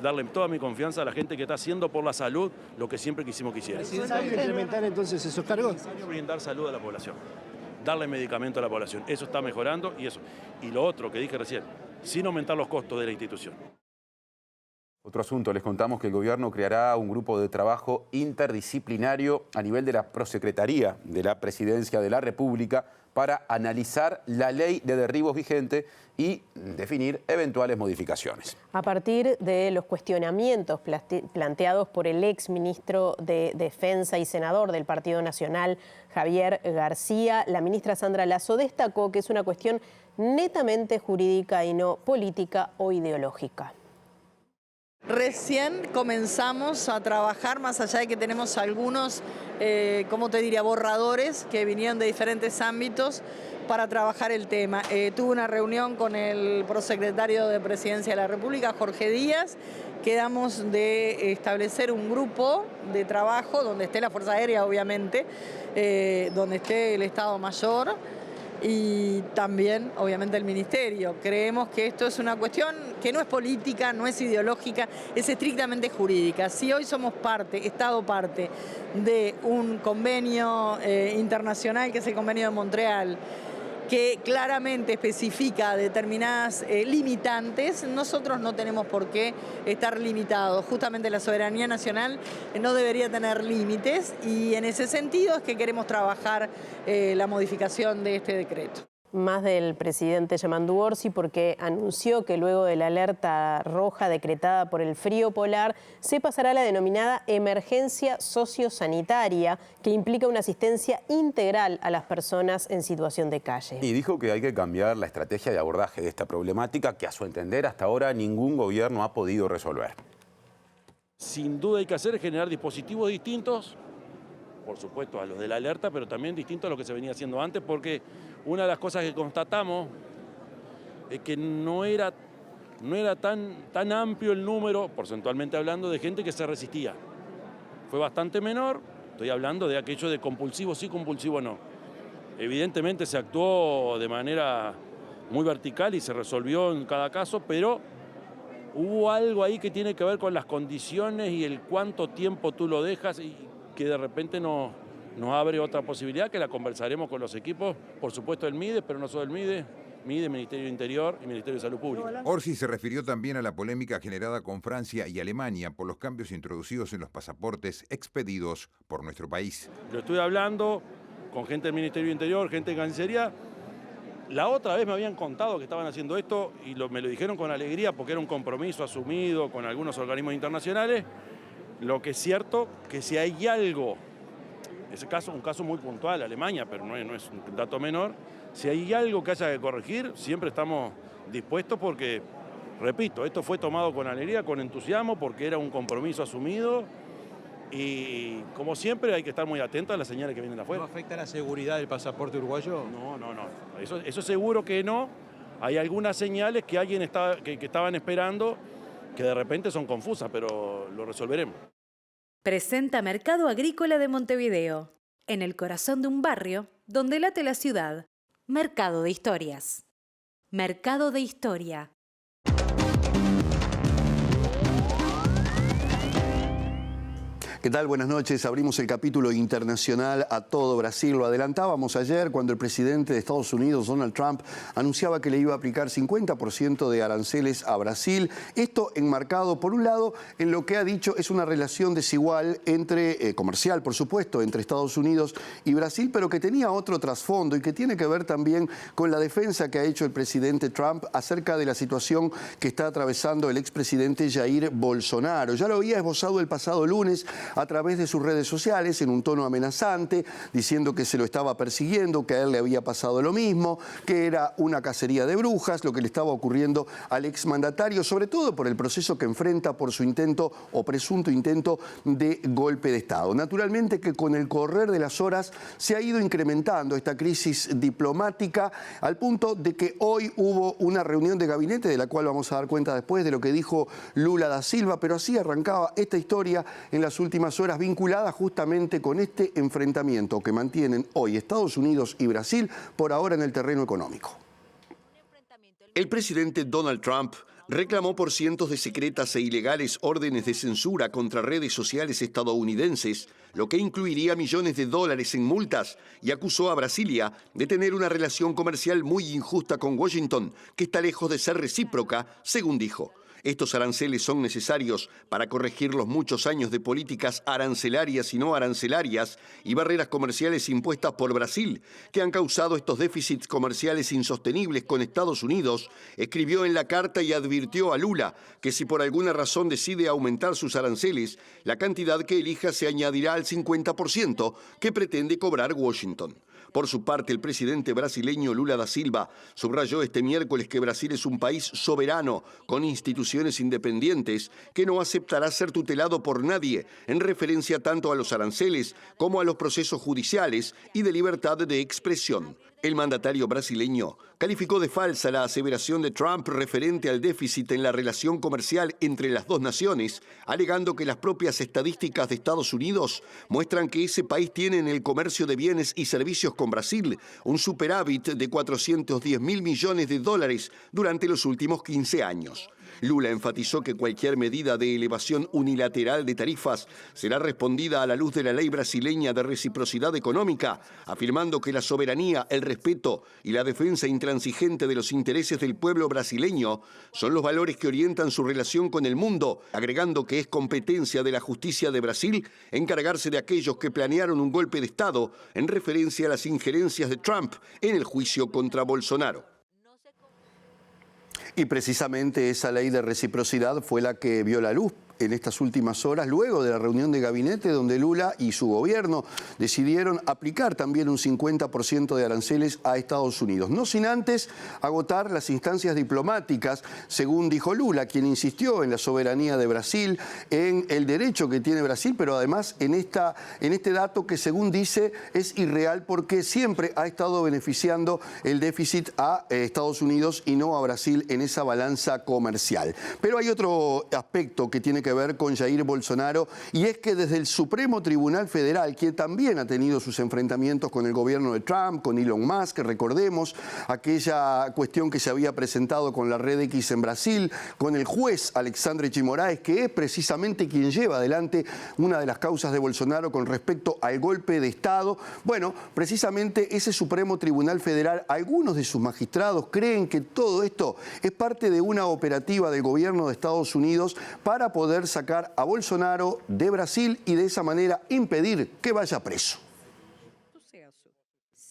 darle toda mi confianza a la gente que está haciendo por la salud lo que siempre quisimos que hiciera. ¿Es necesario implementar entonces esos cargos? Es necesario brindar salud a la población, darle medicamento a la población. Eso está mejorando y eso. Y lo otro que dije recién, sin aumentar los costos de la institución. Otro asunto, les contamos que el gobierno creará un grupo de trabajo interdisciplinario a nivel de la Prosecretaría de la Presidencia de la República para analizar la ley de derribos vigente y definir eventuales modificaciones. A partir de los cuestionamientos planteados por el ex ministro de Defensa y senador del Partido Nacional, Javier García, la ministra Sandra Lasso destacó que es una cuestión netamente jurídica y no política o ideológica. Recién comenzamos a trabajar, más allá de que tenemos algunos, ¿cómo te diría?, borradores que vinieron de diferentes ámbitos para trabajar el tema. Tuve una reunión con el prosecretario de Presidencia de la República, Jorge Díaz. Quedamos de establecer un grupo de trabajo donde esté la Fuerza Aérea, obviamente, donde esté el Estado Mayor y también, obviamente, el Ministerio. Creemos que esto es una cuestión que no es política, no es ideológica, es estrictamente jurídica. Si hoy somos Estado parte de un convenio internacional, que es el Convenio de Montreal, que claramente especifica determinadas limitantes, nosotros no tenemos por qué estar limitados. Justamente la soberanía nacional no debería tener límites y en ese sentido es que queremos trabajar la modificación de este decreto. Más del presidente Yamandu Orsi porque anunció que luego de la alerta roja decretada por el frío polar se pasará a la denominada emergencia sociosanitaria, que implica una asistencia integral a las personas en situación de calle. Y dijo que hay que cambiar la estrategia de abordaje de esta problemática que, a su entender, hasta ahora ningún gobierno ha podido resolver. Sin duda hay que hacer es generar dispositivos distintos por supuesto, a los de la alerta, pero también distinto a lo que se venía haciendo antes, porque una de las cosas que constatamos es que no era tan amplio el número, porcentualmente hablando, de gente que se resistía. Fue bastante menor, estoy hablando de aquello de compulsivo sí, compulsivo no. Evidentemente se actuó de manera muy vertical y se resolvió en cada caso, pero hubo algo ahí que tiene que ver con las condiciones y el cuánto tiempo tú lo dejas y que de repente nos abre otra posibilidad que la conversaremos con los equipos, por supuesto el MIDE, pero no solo el MIDE, Ministerio de Interior y Ministerio de Salud Pública. Orsi se refirió también a la polémica generada con Francia y Alemania por los cambios introducidos en los pasaportes expedidos por nuestro país. Lo estoy hablando con gente del Ministerio de Interior, gente de Cancillería. La otra vez me habían contado que estaban haciendo esto y me lo dijeron con alegría porque era un compromiso asumido con algunos organismos internacionales. Lo que es cierto que si hay algo, ese caso es un caso muy puntual, Alemania, pero no es un dato menor, si hay algo que haya que corregir, siempre estamos dispuestos porque, repito, esto fue tomado con alegría, con entusiasmo, porque era un compromiso asumido y, como siempre, hay que estar muy atentos a las señales que vienen de afuera. ¿No afecta la seguridad del pasaporte uruguayo? No. Eso seguro que no. Hay algunas señales que que estaban esperando que de repente son confusas, pero lo resolveremos. Presenta Mercado Agrícola de Montevideo, en el corazón de un barrio donde late la ciudad. Mercado de Historias. Mercado de Historia. ¿Qué tal? Buenas noches. Abrimos el capítulo internacional a todo Brasil. Lo adelantábamos ayer cuando el presidente de Estados Unidos, Donald Trump, anunciaba que le iba a aplicar 50% de aranceles a Brasil. Esto enmarcado, por un lado, en lo que ha dicho es una relación desigual comercial, por supuesto, entre Estados Unidos y Brasil, pero que tenía otro trasfondo y que tiene que ver también con la defensa que ha hecho el presidente Trump acerca de la situación que está atravesando el expresidente Jair Bolsonaro. Ya lo había esbozado el pasado lunes a través de sus redes sociales en un tono amenazante, diciendo que se lo estaba persiguiendo, que a él le había pasado lo mismo, que era una cacería de brujas, lo que le estaba ocurriendo al exmandatario, sobre todo por el proceso que enfrenta por su intento o presunto intento de golpe de Estado. Naturalmente que con el correr de las horas se ha ido incrementando esta crisis diplomática al punto de que hoy hubo una reunión de gabinete de la cual vamos a dar cuenta después de lo que dijo Lula da Silva, pero así arrancaba esta historia en las últimas horas vinculada justamente con este enfrentamiento que mantienen hoy Estados Unidos y Brasil por ahora en el terreno económico. El presidente Donald Trump reclamó por cientos de secretas e ilegales órdenes de censura contra redes sociales estadounidenses, lo que incluiría millones de dólares en multas, y acusó a Brasilia de tener una relación comercial muy injusta con Washington, que está lejos de ser recíproca, según dijo. Estos aranceles son necesarios para corregir los muchos años de políticas arancelarias y no arancelarias y barreras comerciales impuestas por Brasil, que han causado estos déficits comerciales insostenibles con Estados Unidos, escribió en la carta y advirtió a Lula que si por alguna razón decide aumentar sus aranceles, la cantidad que elija se añadirá al 50% que pretende cobrar Washington. Por su parte, el presidente brasileño Lula da Silva subrayó este miércoles que Brasil es un país soberano, con instituciones independientes, que no aceptará ser tutelado por nadie, en referencia tanto a los aranceles como a los procesos judiciales y de libertad de expresión. El mandatario brasileño calificó de falsa la aseveración de Trump referente al déficit en la relación comercial entre las dos naciones, alegando que las propias estadísticas de Estados Unidos muestran que ese país tiene en el comercio de bienes y servicios con Brasil un superávit de 410.000 millones de dólares durante los últimos 15 años. Lula enfatizó que cualquier medida de elevación unilateral de tarifas será respondida a la luz de la ley brasileña de reciprocidad económica, afirmando que la soberanía, el respeto y la defensa intransigente de los intereses del pueblo brasileño son los valores que orientan su relación con el mundo, agregando que es competencia de la justicia de Brasil encargarse de aquellos que planearon un golpe de Estado en referencia a las injerencias de Trump en el juicio contra Bolsonaro. Y precisamente esa ley de reciprocidad fue la que vio la luz en estas últimas horas, luego de la reunión de gabinete donde Lula y su gobierno decidieron aplicar también un 50% de aranceles a Estados Unidos. No sin antes agotar las instancias diplomáticas, según dijo Lula, quien insistió en la soberanía de Brasil, en el derecho que tiene Brasil, pero además en este dato que, según dice, es irreal porque siempre ha estado beneficiando el déficit a Estados Unidos y no a Brasil en esa balanza comercial. Pero hay otro aspecto que tiene que ver con Jair Bolsonaro, y es que desde el Supremo Tribunal Federal, quien también ha tenido sus enfrentamientos con el gobierno de Trump, con Elon Musk, recordemos aquella cuestión que se había presentado con la Red X en Brasil, con el juez Alexandre de Moraes, que es precisamente quien lleva adelante una de las causas de Bolsonaro con respecto al golpe de Estado. Bueno, precisamente ese Supremo Tribunal Federal, algunos de sus magistrados creen que todo esto es parte de una operativa del gobierno de Estados Unidos para poder sacar a Bolsonaro de Brasil y de esa manera impedir que vaya preso.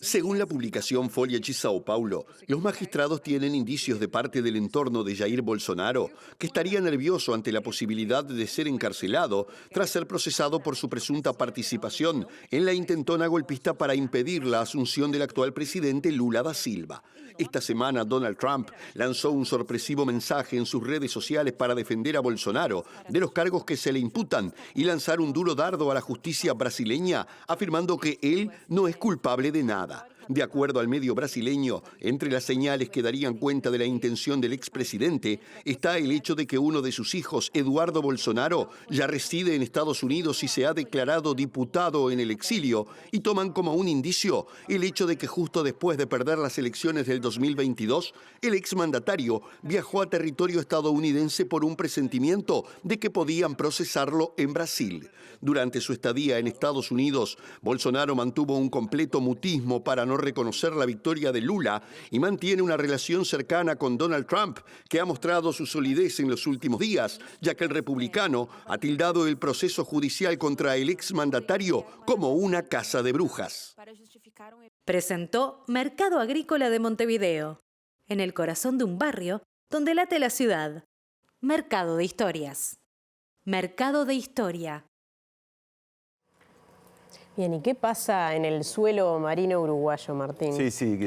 Según la publicación Folha de São Paulo, los magistrados tienen indicios de parte del entorno de Jair Bolsonaro que estaría nervioso ante la posibilidad de ser encarcelado tras ser procesado por su presunta participación en la intentona golpista para impedir la asunción del actual presidente Lula da Silva. Esta semana, Donald Trump lanzó un sorpresivo mensaje en sus redes sociales para defender a Bolsonaro de los cargos que se le imputan y lanzar un duro dardo a la justicia brasileña, afirmando que él no es culpable de nada. De acuerdo al medio brasileño, entre las señales que darían cuenta de la intención del expresidente está el hecho de que uno de sus hijos, Eduardo Bolsonaro, ya reside en Estados Unidos y se ha declarado diputado en el exilio, y toman como un indicio el hecho de que justo después de perder las elecciones del 2022, el exmandatario viajó a territorio estadounidense por un presentimiento de que podían procesarlo en Brasil. Durante su estadía en Estados Unidos, Bolsonaro mantuvo un completo mutismo para no reconocer la victoria de Lula y mantiene una relación cercana con Donald Trump, que ha mostrado su solidez en los últimos días, ya que el republicano ha tildado el proceso judicial contra el exmandatario como una caza de brujas. Presentó Mercado Agrícola de Montevideo, en el corazón de un barrio donde late la ciudad. Mercado de Historias. Mercado de Historia. Bien, ¿y qué pasa en el suelo marino uruguayo, Martín? Sí,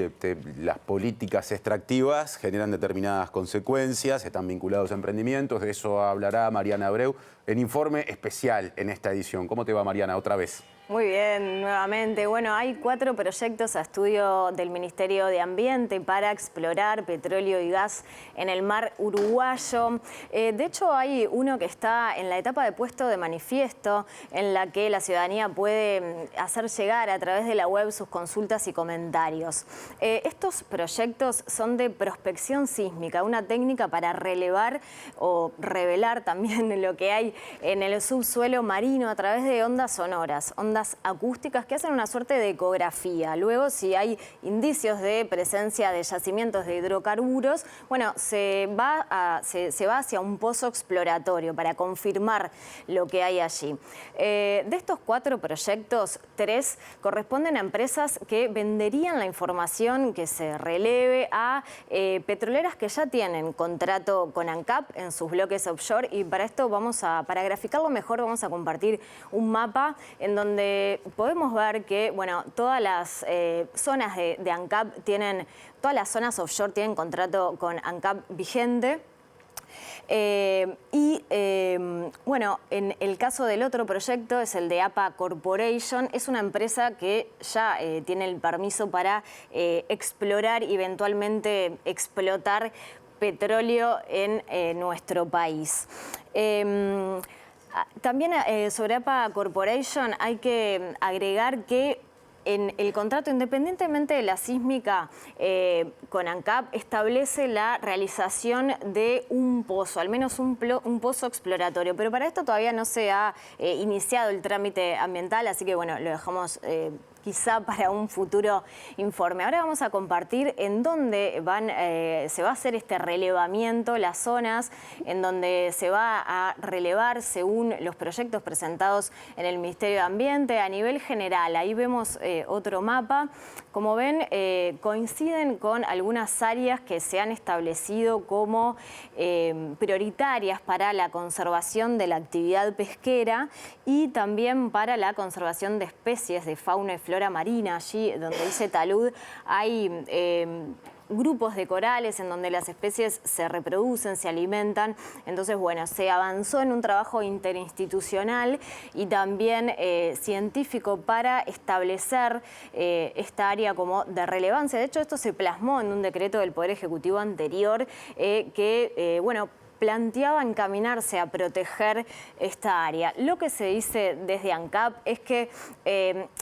las políticas extractivas generan determinadas consecuencias, están vinculados a emprendimientos, de eso hablará Mariana Abreu en informe especial en esta edición. ¿Cómo te va, Mariana, otra vez? Muy bien, nuevamente. Bueno, hay 4 proyectos a estudio del Ministerio de Ambiente para explorar petróleo y gas en el mar uruguayo. De hecho, hay uno que está en la etapa de puesto de manifiesto, en la que la ciudadanía puede hacer llegar a través de la web sus consultas y comentarios. Estos proyectos son de prospección sísmica, una técnica para relevar o revelar también lo que hay en el subsuelo marino a través de ondas sonoras, ondas acústicas que hacen una suerte de ecografía. Luego, si hay indicios de presencia de yacimientos de hidrocarburos, bueno, se va hacia un pozo exploratorio para confirmar lo que hay allí. De estos 4 proyectos, 3 corresponden a empresas que venderían la información que se releve a petroleras que ya tienen contrato con ANCAP en sus bloques offshore, y para esto para graficarlo mejor vamos a compartir un mapa en donde podemos ver que, bueno, todas las zonas de ANCAP todas las zonas offshore tienen contrato con ANCAP vigente. Bueno, en el caso del otro proyecto es el de APA Corporation. Es una empresa que ya tiene el permiso para explorar y eventualmente explotar petróleo en nuestro país. También sobre APA Corporation hay que agregar que en el contrato, independientemente de la sísmica con ANCAP, establece la realización de un pozo, al menos un pozo exploratorio. Pero para esto todavía no se ha iniciado el trámite ambiental, así que bueno, lo dejamos quizá para un futuro informe. Ahora vamos a compartir en dónde se va a hacer este relevamiento, las zonas en donde se va a relevar según los proyectos presentados en el Ministerio de Ambiente a nivel general. Ahí vemos otro mapa. Como ven, coinciden con algunas áreas que se han establecido como prioritarias para la conservación de la actividad pesquera y también para la conservación de especies de fauna y flora marina. Allí donde dice talud hay grupos de corales en donde las especies se reproducen, se alimentan. Entonces, bueno, se avanzó en un trabajo interinstitucional y también científico para establecer esta área como de relevancia. De hecho, esto se plasmó en un decreto del Poder Ejecutivo anterior bueno, planteaba encaminarse a proteger esta área. Lo que se dice desde ANCAP es que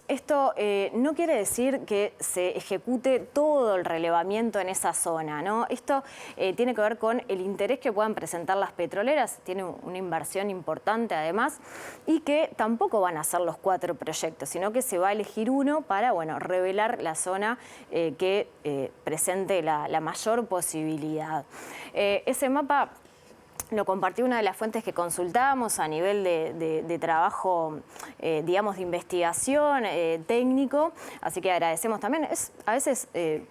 esto no quiere decir que se ejecute todo el relevamiento en esa zona, ¿no? Esto tiene que ver con el interés que puedan presentar las petroleras, tiene una inversión importante además, y que tampoco van a ser los 4 proyectos, sino que se va a elegir uno para, bueno, revelar la zona que presente la mayor posibilidad. Ese mapa lo compartí una de las fuentes que consultábamos a nivel de trabajo, digamos, de investigación técnico, así que agradecemos también. A veces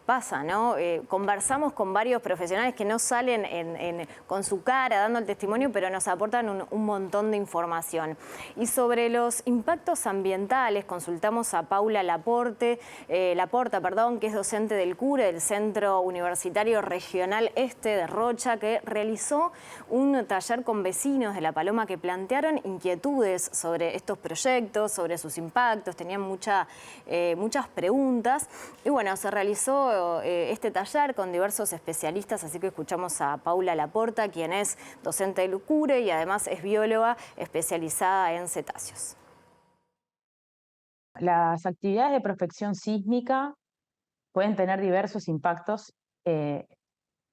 pasa, ¿no? Conversamos con varios profesionales que no salen con su cara dando el testimonio, pero nos aportan un montón de información. Y sobre los impactos ambientales, consultamos a Paula Laporta, que es docente del CURE, del Centro Universitario Regional Este de Rocha, que realizó un taller con vecinos de La Paloma que plantearon inquietudes sobre estos proyectos, sobre sus impactos, tenían muchas preguntas. Y bueno, se realizó este taller con diversos especialistas, así que escuchamos a Paula Laporta, quien es docente del CURE y además es bióloga especializada en cetáceos. Las actividades de prospección sísmica pueden tener diversos impactos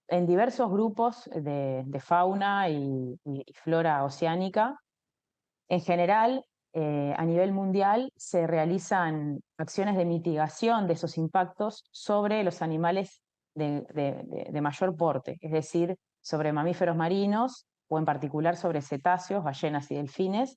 en diversos grupos de fauna y flora oceánica. En general, a nivel mundial, se realizan acciones de mitigación de esos impactos sobre los animales de mayor porte, es decir, sobre mamíferos marinos o en particular sobre cetáceos, ballenas y delfines,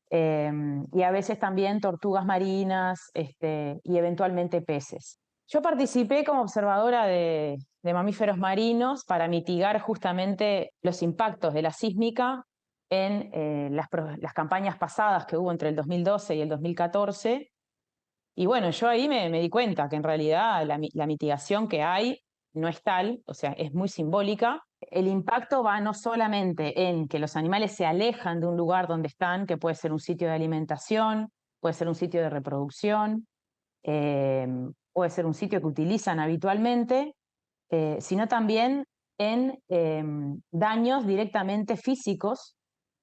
y a veces también tortugas marinas y eventualmente peces. Yo participé como observadora de mamíferos marinos para mitigar justamente los impactos de la sísmica en las campañas pasadas que hubo entre el 2012 y el 2014. Y bueno, yo ahí me di cuenta que en realidad la mitigación que hay no es tal, o sea, es muy simbólica. El impacto va no solamente en que los animales se alejan de un lugar donde están, que puede ser un sitio de alimentación, puede ser un sitio de reproducción, puede ser un sitio que utilizan habitualmente, sino también en daños directamente físicos,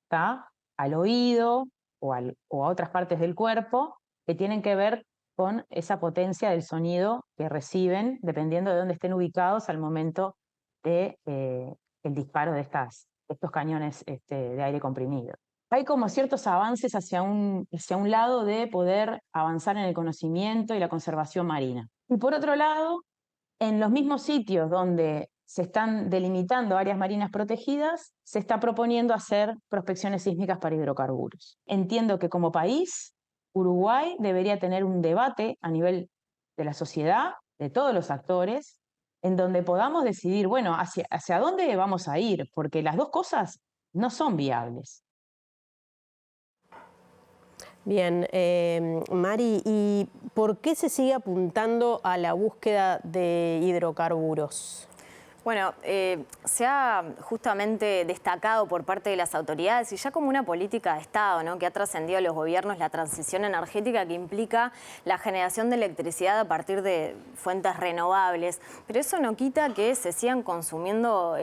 ¿tá? Al oído o a otras partes del cuerpo que tienen que ver con esa potencia del sonido que reciben dependiendo de dónde estén ubicados al momento del disparo de estos cañones de aire comprimido. Hay como ciertos avances hacia un lado de poder avanzar en el conocimiento y la conservación marina. Y por otro lado, en los mismos sitios donde se están delimitando áreas marinas protegidas, se está proponiendo hacer prospecciones sísmicas para hidrocarburos. Entiendo que como país, Uruguay debería tener un debate a nivel de la sociedad, de todos los actores, en donde podamos decidir, bueno, hacia dónde vamos a ir, porque las dos cosas no son viables. Bien, Mari, ¿y por qué se sigue apuntando a la búsqueda de hidrocarburos? Bueno, se ha justamente destacado por parte de las autoridades y ya como una política de Estado, ¿no?, que ha trascendido a los gobiernos la transición energética que implica la generación de electricidad a partir de fuentes renovables. Pero eso no quita que se sigan consumiendo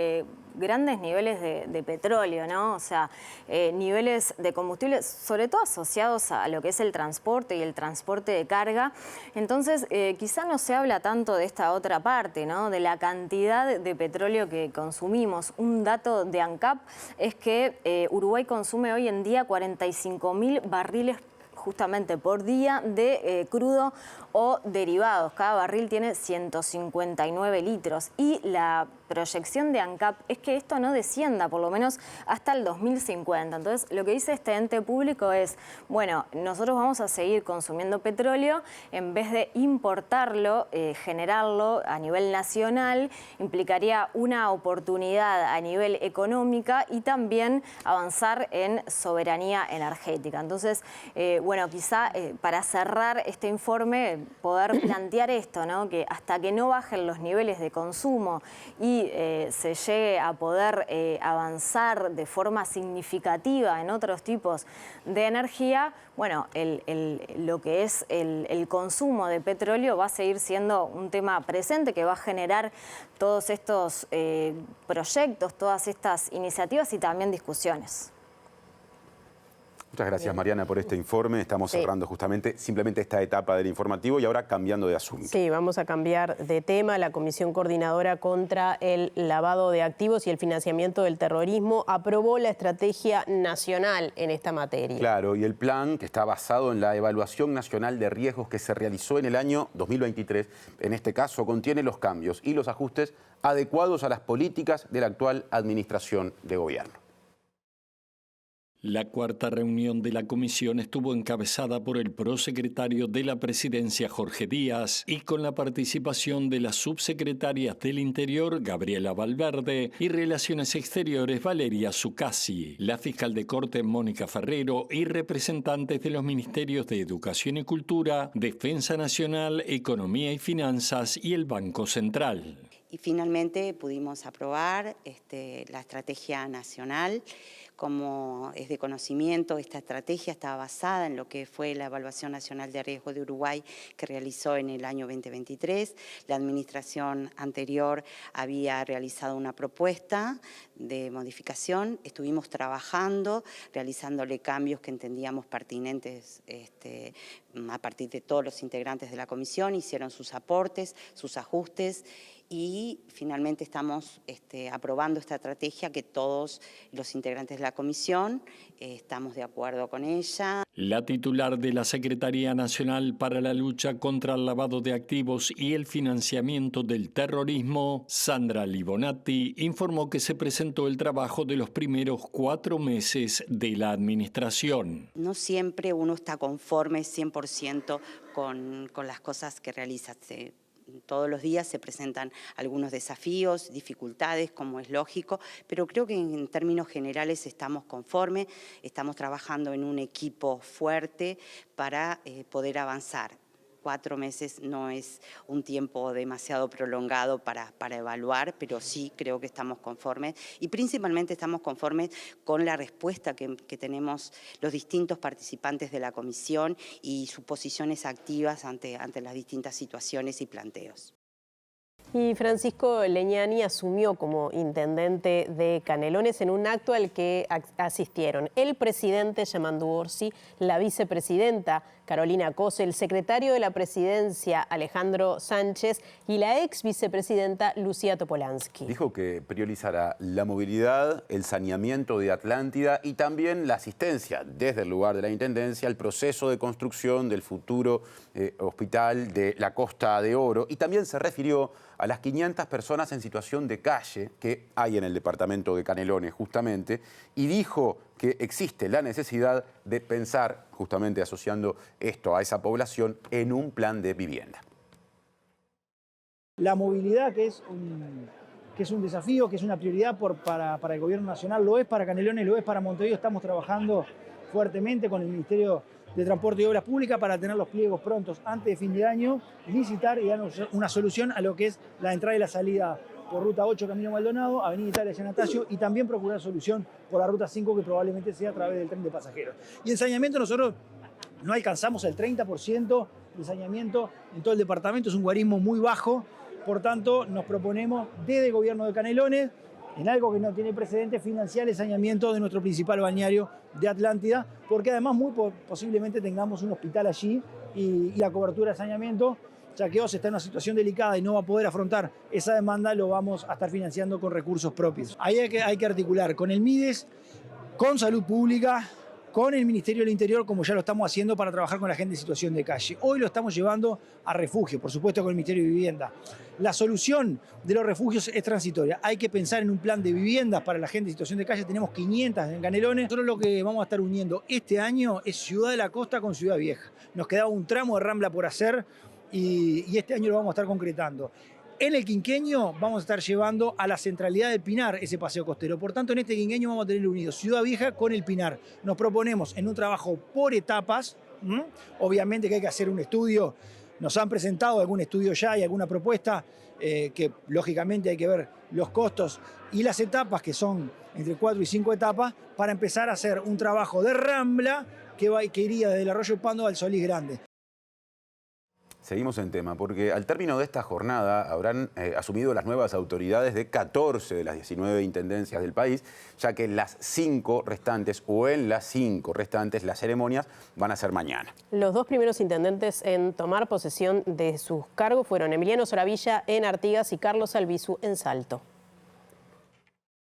grandes niveles de petróleo, ¿no? O sea, niveles de combustible, sobre todo asociados a lo que es el transporte y el transporte de carga. Entonces, quizá no se habla tanto de esta otra parte, ¿no?, de la cantidad de petróleo que consumimos. Un dato de ANCAP es que Uruguay consume hoy en día 45.000 barriles justamente por día de crudo o derivados. Cada barril tiene 159 litros y la proyección de ANCAP es que esto no descienda por lo menos hasta el 2050. Entonces, lo que dice este ente público es, bueno, nosotros vamos a seguir consumiendo petróleo en vez de importarlo, generarlo a nivel nacional, implicaría una oportunidad a nivel económica y también avanzar en soberanía energética. Entonces, bueno, quizá para cerrar este informe, poder plantear esto, ¿no? Que hasta que no bajen los niveles de consumo y se llegue a poder avanzar de forma significativa en otros tipos de energía, bueno, lo que es el consumo de petróleo va a seguir siendo un tema presente que va a generar todos estos proyectos, todas estas iniciativas y también discusiones. Muchas gracias, Mariana, por este informe. Estamos cerrando justamente simplemente esta etapa del informativo y ahora cambiando de asunto. Sí, vamos a cambiar de tema. La Comisión Coordinadora contra el Lavado de Activos y el Financiamiento del Terrorismo aprobó la estrategia nacional en esta materia. Claro, y el plan, que está basado en la evaluación nacional de riesgos que se realizó en el año 2023, en este caso contiene los cambios y los ajustes adecuados a las políticas de la actual administración de gobierno. La cuarta reunión de la comisión estuvo encabezada por el prosecretario de la Presidencia, Jorge Díaz, y con la participación de las subsecretarias del Interior, Gabriela Valverde, y Relaciones Exteriores, Valeria Zuccasi, la fiscal de Corte, Mónica Ferrero, y representantes de los ministerios de Educación y Cultura, Defensa Nacional, Economía y Finanzas y el Banco Central. Y finalmente pudimos aprobar la estrategia nacional. Como es de conocimiento, esta estrategia está basada en lo que fue la Evaluación Nacional de Riesgo de Uruguay que realizó en el año 2023. La administración anterior había realizado una propuesta de modificación. Estuvimos trabajando, realizándole cambios que entendíamos pertinentes a partir de todos los integrantes de la comisión. Hicieron sus aportes, sus ajustes y finalmente estamos aprobando esta estrategia que todos los integrantes de la comisión estamos de acuerdo con ella. La titular de la Secretaría Nacional para la Lucha contra el Lavado de Activos y el Financiamiento del Terrorismo, Sandra Libonati, informó que se presentó el trabajo de los primeros 4 meses de la administración. No siempre uno está conforme 100% con las cosas que realiza. Todos los días se presentan algunos desafíos, dificultades, como es lógico, pero creo que en términos generales estamos conformes, estamos trabajando en un equipo fuerte para poder avanzar. 4 meses no es un tiempo demasiado prolongado para evaluar, pero sí creo que estamos conformes y principalmente estamos conformes con la respuesta que tenemos los distintos participantes de la comisión y sus posiciones activas ante las distintas situaciones y planteos. Y Francisco Leñani asumió como intendente de Canelones en un acto al que asistieron el presidente Yamandu Orsi, la vicepresidenta Carolina Cose, el secretario de la presidencia Alejandro Sánchez y la ex vicepresidenta Lucía Topolansky. Dijo que priorizará la movilidad, el saneamiento de Atlántida y también la asistencia desde el lugar de la intendencia al proceso de construcción del futuro hospital de la Costa de Oro y también se refirió a las 500 personas en situación de calle que hay en el departamento de Canelones justamente y dijo que existe la necesidad de pensar, justamente asociando esto a esa población, en un plan de vivienda. La movilidad, que es un desafío, que es una prioridad para el gobierno nacional, lo es para Canelones, lo es para Montevideo. Estamos trabajando fuertemente con el Ministerio de Transporte y Obras Públicas para tener los pliegos prontos antes de fin de año, licitar y dar una solución a lo que es la entrada y la salida por Ruta 8 Camino Maldonado, Avenida Italia San Anastasio y también procurar solución por la Ruta 5 que probablemente sea a través del tren de pasajeros. Y en saneamiento nosotros no alcanzamos el 30% de saneamiento en todo el departamento, es un guarismo muy bajo, por tanto nos proponemos desde el gobierno de Canelones, en algo que no tiene precedentes, financiar el saneamiento de nuestro principal balneario de Atlántida, porque además muy posiblemente tengamos un hospital allí y la cobertura de saneamiento, ya que OSE está en una situación delicada y no va a poder afrontar esa demanda, lo vamos a estar financiando con recursos propios. Ahí hay que articular con el MIDES, con Salud Pública, con el Ministerio del Interior, como ya lo estamos haciendo para trabajar con la gente en situación de calle. Hoy lo estamos llevando a refugio, por supuesto con el Ministerio de Vivienda. La solución de los refugios es transitoria. Hay que pensar en un plan de viviendas para la gente en situación de calle. Tenemos 500 en Canelones. Nosotros lo que vamos a estar uniendo este año es Ciudad de la Costa con Ciudad Vieja. Nos quedaba un tramo de Rambla por hacer y este año lo vamos a estar concretando. En el quinquenio vamos a estar llevando a la centralidad del Pinar ese paseo costero. Por tanto, en este quinquenio vamos a tener unido Ciudad Vieja con el Pinar. Nos proponemos en un trabajo por etapas. Obviamente que hay que hacer un estudio. Nos han presentado algún estudio ya y alguna propuesta que lógicamente hay que ver los costos y las etapas, que son entre 4 y 5 etapas, para empezar a hacer un trabajo de Rambla que iría desde el Arroyo Pando al Solís Grande. Seguimos en tema, porque al término de esta jornada habrán asumido las nuevas autoridades de 14 de las 19 intendencias del país, ya que las 5 restantes, o en las 5 restantes, las ceremonias van a ser mañana. Los 2 primeros intendentes en tomar posesión de sus cargos fueron Emiliano Soravilla en Artigas y Carlos Albizu en Salto.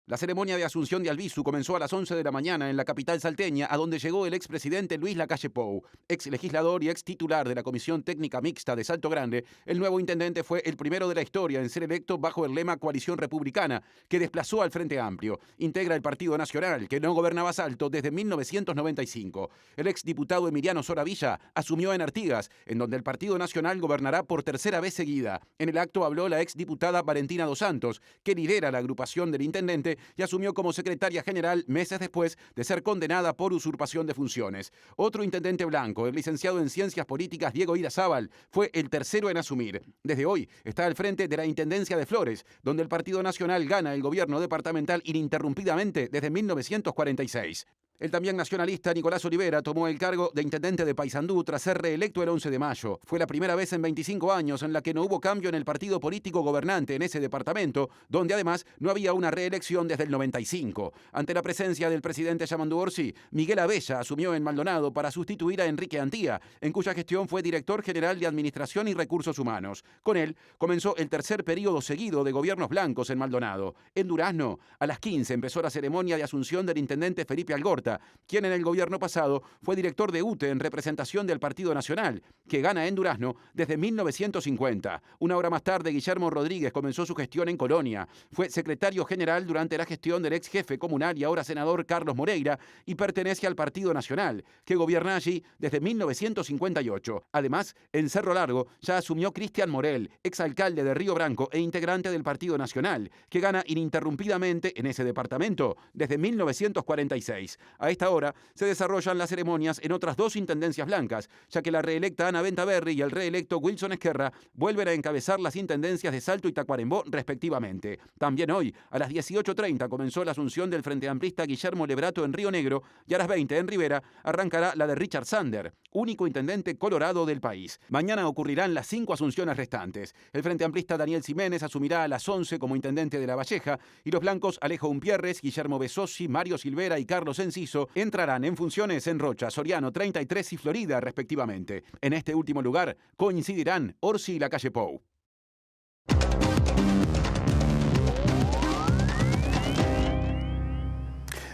La ceremonia de asunción de Albizu comenzó a las 11 de la mañana en la capital salteña, a donde llegó el expresidente Luis Lacalle Pou. Ex legislador y ex titular de la Comisión Técnica Mixta de Salto Grande, el nuevo intendente fue el primero de la historia en ser electo bajo el lema Coalición Republicana, que desplazó al Frente Amplio. Integra el Partido Nacional, que no gobernaba Salto desde 1995. El ex diputado Emiliano Soravilla asumió en Artigas, en donde el Partido Nacional gobernará por tercera vez seguida. En el acto habló la ex diputada Valentina Dos Santos, que lidera la agrupación del intendente y asumió como secretaria general meses después de ser condenada por usurpación de funciones. Otro intendente blanco, el licenciado en Ciencias Políticas Diego Irazábal, fue el tercero en asumir. Desde hoy está al frente de la Intendencia de Flores, donde el Partido Nacional gana el gobierno departamental ininterrumpidamente desde 1946. El también nacionalista Nicolás Olivera tomó el cargo de intendente de Paysandú tras ser reelecto el 11 de mayo. Fue la primera vez en 25 años en la que no hubo cambio en el partido político gobernante en ese departamento, donde además no había una reelección desde el 95. Ante la presencia del presidente Yamandu Orsi, Miguel Abella asumió en Maldonado para sustituir a Enrique Antía, en cuya gestión fue director general de Administración y Recursos Humanos. Con él comenzó el tercer periodo seguido de gobiernos blancos en Maldonado. En Durazno, a las 15 empezó la ceremonia de asunción del intendente Felipe Algorta, quien en el gobierno pasado fue director de UTE en representación del Partido Nacional, que gana en Durazno desde 1950. Una hora más tarde, Guillermo Rodríguez comenzó su gestión en Colonia. Fue secretario general durante la gestión del ex jefe comunal y ahora senador Carlos Moreira y pertenece al Partido Nacional, que gobierna allí desde 1958. Además, en Cerro Largo ya asumió Cristian Morel, exalcalde de Río Branco e integrante del Partido Nacional, que gana ininterrumpidamente en ese departamento desde 1946. A esta hora se desarrollan las ceremonias en otras 2 intendencias blancas, ya que la reelecta Ana Ventaverri y el reelecto Wilson Esquerra vuelven a encabezar las intendencias de Salto y Tacuarembó respectivamente. También hoy, a las 18:30, comenzó la asunción del frente amplista Guillermo Lebrato en Río Negro y a las 20 en Rivera arrancará la de Richard Sander, único intendente colorado del país. Mañana ocurrirán las 5 asunciones restantes. El frente amplista Daniel Ximénez asumirá a las 11 como intendente de La Valleja y los blancos Alejo Umpierres, Guillermo Besosi, Mario Silvera y Carlos Enciso entrarán en funciones en Rocha, Soriano, 33 y Florida, respectivamente. En este último lugar coincidirán Orsi y Lacalle Pou.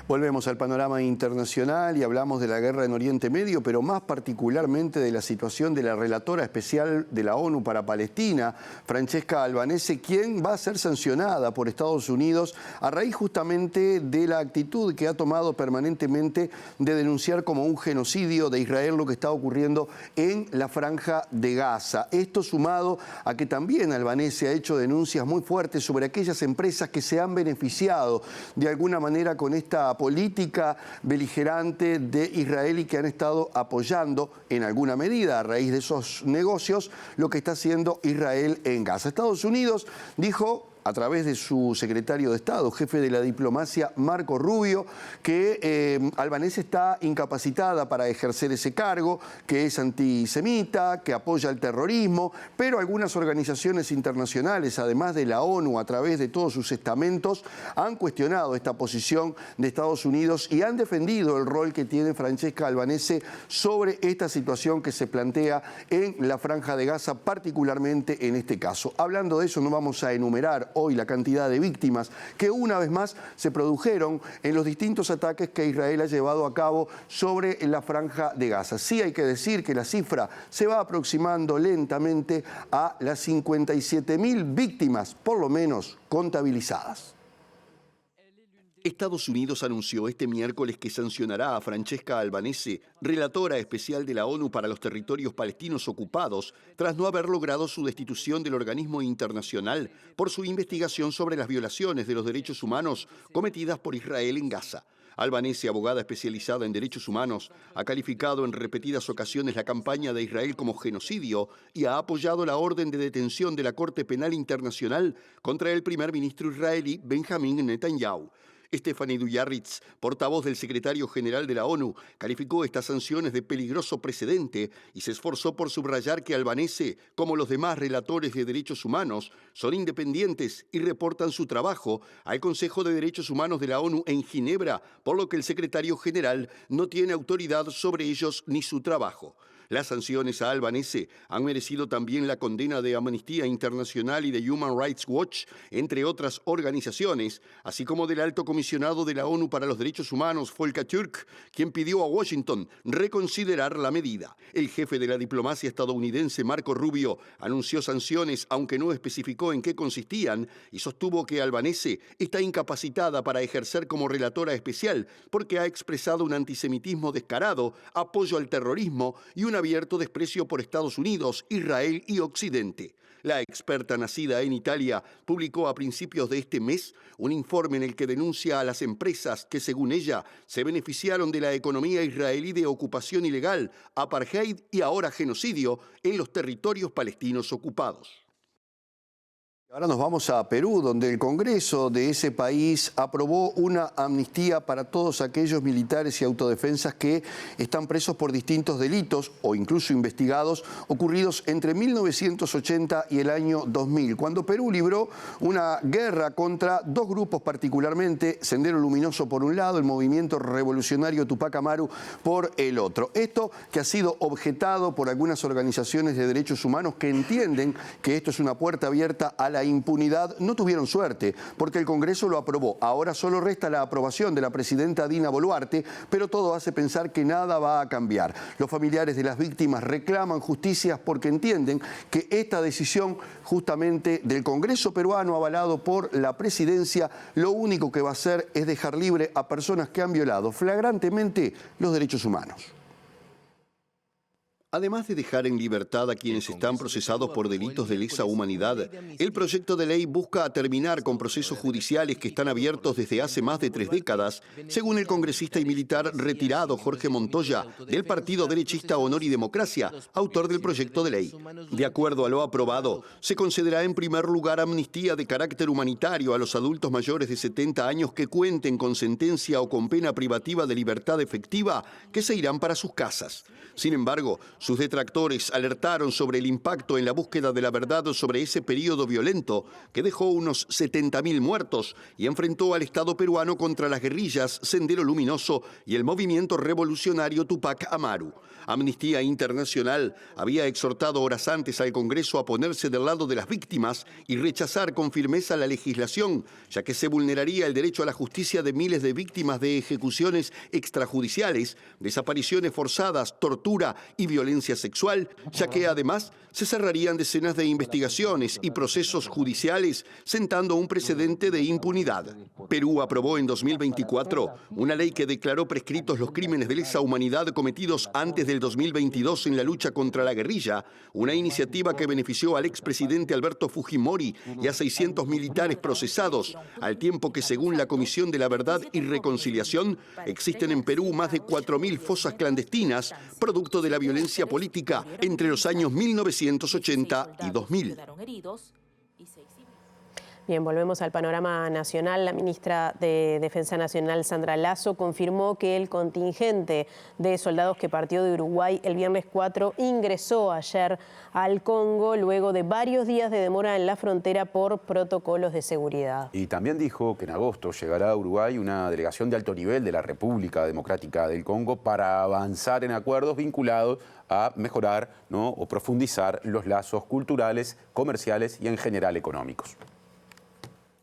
Volvemos al panorama internacional y hablamos de la guerra en Oriente Medio, pero más particularmente de la situación de la relatora especial de la ONU para Palestina, Francesca Albanese, quien va a ser sancionada por Estados Unidos a raíz justamente de la actitud que ha tomado permanentemente de denunciar como un genocidio de Israel lo que está ocurriendo en la Franja de Gaza. Esto sumado a que también Albanese ha hecho denuncias muy fuertes sobre aquellas empresas que se han beneficiado de alguna manera con esta política beligerante de Israel y que han estado apoyando en alguna medida a raíz de esos negocios lo que está haciendo Israel en Gaza. Estados Unidos dijo a través de su secretario de Estado, jefe de la diplomacia, Marco Rubio, que Albanese está incapacitada para ejercer ese cargo, que es antisemita, que apoya el terrorismo, pero algunas organizaciones internacionales, además de la ONU, a través de todos sus estamentos, han cuestionado esta posición de Estados Unidos y han defendido el rol que tiene Francesca Albanese sobre esta situación que se plantea en la Franja de Gaza, particularmente en este caso. Hablando de eso, no vamos a enumerar hoy la cantidad de víctimas que una vez más se produjeron en los distintos ataques que Israel ha llevado a cabo sobre la franja de Gaza. Sí hay que decir que la cifra se va aproximando lentamente a las 57.000 víctimas, por lo menos contabilizadas. Estados Unidos anunció este miércoles que sancionará a Francesca Albanese, relatora especial de la ONU para los territorios palestinos ocupados, tras no haber logrado su destitución del organismo internacional por su investigación sobre las violaciones de los derechos humanos cometidas por Israel en Gaza. Albanese, abogada especializada en derechos humanos, ha calificado en repetidas ocasiones la campaña de Israel como genocidio y ha apoyado la orden de detención de la Corte Penal Internacional contra el primer ministro israelí Benjamin Netanyahu. Stephanie Dujarric, portavoz del secretario general de la ONU, calificó estas sanciones de peligroso precedente y se esforzó por subrayar que Albanese, como los demás relatores de derechos humanos, son independientes y reportan su trabajo al Consejo de Derechos Humanos de la ONU en Ginebra, por lo que el secretario general no tiene autoridad sobre ellos ni su trabajo. Las sanciones a Albanese han merecido también la condena de Amnistía Internacional y de Human Rights Watch, entre otras organizaciones, así como del alto comisionado de la ONU para los Derechos Humanos, Volker Türk, quien pidió a Washington reconsiderar la medida. El jefe de la diplomacia estadounidense, Marco Rubio, anunció sanciones, aunque no especificó en qué consistían, y sostuvo que Albanese está incapacitada para ejercer como relatora especial porque ha expresado un antisemitismo descarado, apoyo al terrorismo y un abierto desprecio por Estados Unidos, Israel y Occidente. La experta nacida en Italia publicó a principios de este mes un informe en el que denuncia a las empresas que, según ella, se beneficiaron de la economía israelí de ocupación ilegal, apartheid y ahora genocidio en los territorios palestinos ocupados. Ahora nos vamos a Perú, donde el Congreso de ese país aprobó una amnistía para todos aquellos militares y autodefensas que están presos por distintos delitos o incluso investigados ocurridos entre 1980 y el año 2000, cuando Perú libró una guerra contra dos grupos particularmente, Sendero Luminoso por un lado, el Movimiento Revolucionario Tupac Amaru por el otro. Esto que ha sido objetado por algunas organizaciones de derechos humanos que entienden que esto es una puerta abierta a la impunidad, no tuvieron suerte, porque el Congreso lo aprobó. Ahora solo resta la aprobación de la presidenta Dina Boluarte, pero todo hace pensar que nada va a cambiar. Los familiares de las víctimas reclaman justicia porque entienden que esta decisión justamente del Congreso peruano, avalado por la presidencia, lo único que va a hacer es dejar libre a personas que han violado flagrantemente los derechos humanos. Además de dejar en libertad a quienes están procesados por delitos de lesa humanidad, el proyecto de ley busca terminar con procesos judiciales que están abiertos desde hace más de 3 décadas, según el congresista y militar retirado Jorge Montoya, del partido derechista Honor y Democracia, autor del proyecto de ley. De acuerdo a lo aprobado, se concederá en primer lugar amnistía de carácter humanitario a los adultos mayores de 70 años que cuenten con sentencia o con pena privativa de libertad efectiva, que se irán para sus casas. Sin embargo, sus detractores alertaron sobre el impacto en la búsqueda de la verdad sobre ese periodo violento que dejó unos 70.000 muertos y enfrentó al Estado peruano contra las guerrillas Sendero Luminoso y el movimiento revolucionario Tupac Amaru. Amnistía Internacional había exhortado horas antes al Congreso a ponerse del lado de las víctimas y rechazar con firmeza la legislación, ya que se vulneraría el derecho a la justicia de miles de víctimas de ejecuciones extrajudiciales, desapariciones forzadas, tortura y violencia sexual, ya que además se cerrarían decenas de investigaciones y procesos judiciales, sentando un precedente de impunidad. Perú aprobó en 2024 una ley que declaró prescritos los crímenes de lesa humanidad cometidos antes del 2022 en la lucha contra la guerrilla, una iniciativa que benefició al expresidente Alberto Fujimori y a 600 militares procesados, al tiempo que, según la Comisión de la Verdad y Reconciliación, existen en Perú más de 4.000 fosas clandestinas, producto de la violencia política entre los años 1980 y 2000. Bien, volvemos al panorama nacional. La ministra de Defensa Nacional, Sandra Lasso, confirmó que el contingente de soldados que partió de Uruguay el viernes 4 ingresó ayer al Congo luego de varios días de demora en la frontera por protocolos de seguridad. Y también dijo que en agosto llegará a Uruguay una delegación de alto nivel de la República Democrática del Congo para avanzar en acuerdos vinculados a mejorar, ¿no?, o profundizar los lazos culturales, comerciales y en general económicos.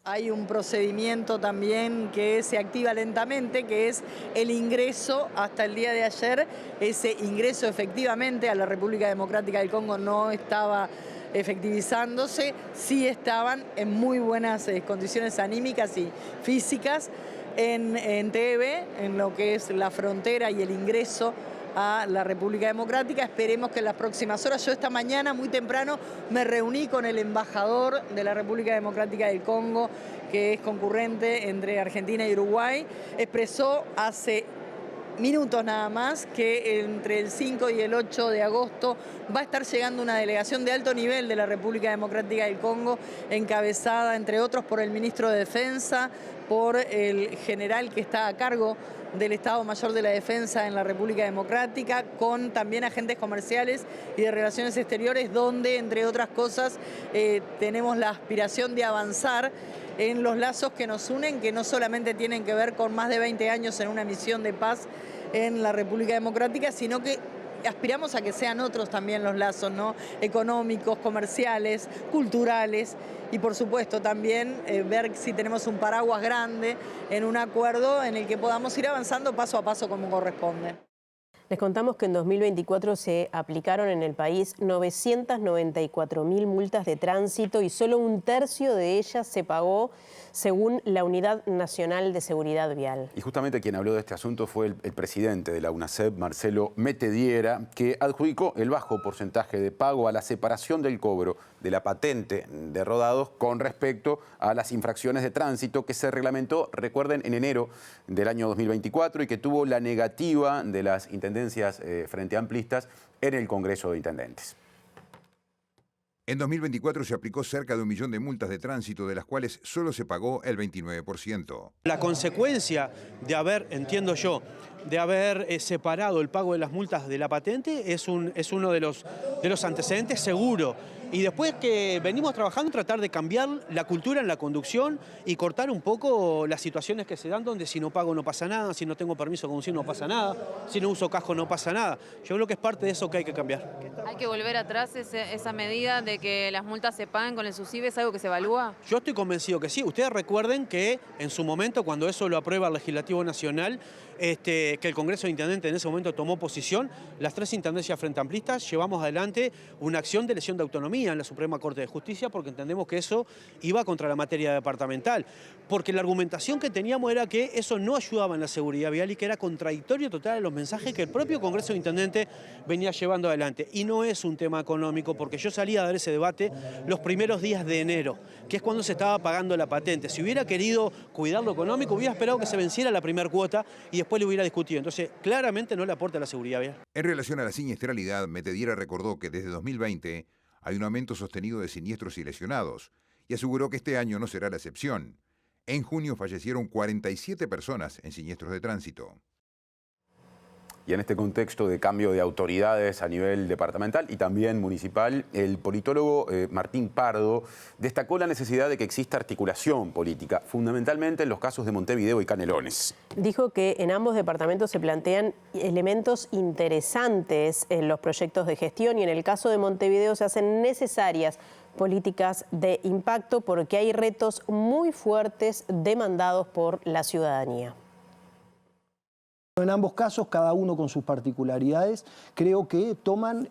Hay un procedimiento también que se activa lentamente, que es el ingreso hasta el día de ayer. Ese ingreso efectivamente a la República Democrática del Congo no estaba efectivizándose, sí estaban en muy buenas condiciones anímicas y físicas en Entebbe, en lo que es la frontera y el ingreso a la República Democrática. Esperemos que en las próximas horas, yo esta mañana muy temprano me reuní con el embajador de la República Democrática del Congo, que es concurrente entre Argentina y Uruguay, expresó hace minutos nada más que entre el 5 y el 8 de agosto va a estar llegando una delegación de alto nivel de la República Democrática del Congo, encabezada entre otros por el ministro de Defensa, por el general que está a cargo del Estado Mayor de la Defensa en la República Democrática, con también agentes comerciales y de relaciones exteriores, donde, entre otras cosas, tenemos la aspiración de avanzar en los lazos que nos unen, que no solamente tienen que ver con más de 20 años en una misión de paz en la República Democrática, sino que aspiramos a que sean otros también los lazos, ¿no? Económicos, comerciales, culturales y por supuesto también ver si tenemos un paraguas grande en un acuerdo en el que podamos ir avanzando paso a paso como corresponde. Les contamos que en 2024 se aplicaron en el país 994.000 multas de tránsito y solo un tercio de ellas se pagó según la Unidad Nacional de Seguridad Vial. Y justamente quien habló de este asunto fue el presidente de la UNACEP, Marcelo Metediera, que adjudicó el bajo porcentaje de pago a la separación del cobro de la patente de rodados con respecto a las infracciones de tránsito que se reglamentó, recuerden, en enero del año 2024 y que tuvo la negativa de las intendencias frente amplistas en el Congreso de Intendentes. En 2024 se aplicó cerca de 1 millón de multas de tránsito, de las cuales solo se pagó el 29%. La consecuencia de haber, entiendo yo, de haber separado el pago de las multas de la patente es uno de los antecedentes seguro. Y después que venimos trabajando, tratar de cambiar la cultura en la conducción y cortar un poco las situaciones que se dan donde si no pago no pasa nada, si no tengo permiso de conducir no pasa nada, si no uso casco no pasa nada. Yo creo que es parte de eso que hay que cambiar. ¿Hay que volver atrás esa medida de que las multas se paguen con el subsidio? ¿Es algo que se evalúa? Yo estoy convencido que sí. Ustedes recuerden que en su momento, cuando eso lo aprueba el Legislativo Nacional, que el Congreso de Intendentes en ese momento tomó posición, las 3 intendencias frente amplistas llevamos adelante una acción de lesión de autonomía en la Suprema Corte de Justicia porque entendemos que eso iba contra la materia departamental. Porque la argumentación que teníamos era que eso no ayudaba en la seguridad vial y que era contradictorio total a los mensajes que el propio Congreso de Intendentes venía llevando adelante. Y no es un tema económico, porque yo salí a dar ese debate los primeros días de enero, que es cuando se estaba pagando la patente. Si hubiera querido cuidar lo económico, hubiera esperado que se venciera la primera cuota y después le hubiera discutido. Entonces, claramente no le aporta a la seguridad vial. En relación a la siniestralidad, Metediera recordó que desde 2020 hay un aumento sostenido de siniestros y lesionados y aseguró que este año no será la excepción. En junio fallecieron 47 personas en siniestros de tránsito. Y en este contexto de cambio de autoridades a nivel departamental y también municipal, el politólogo Martín Pardo destacó la necesidad de que exista articulación política, fundamentalmente en los casos de Montevideo y Canelones. Dijo que en ambos departamentos se plantean elementos interesantes en los proyectos de gestión y en el caso de Montevideo se hacen necesarias políticas de impacto porque hay retos muy fuertes demandados por la ciudadanía. En ambos casos, cada uno con sus particularidades, creo que toman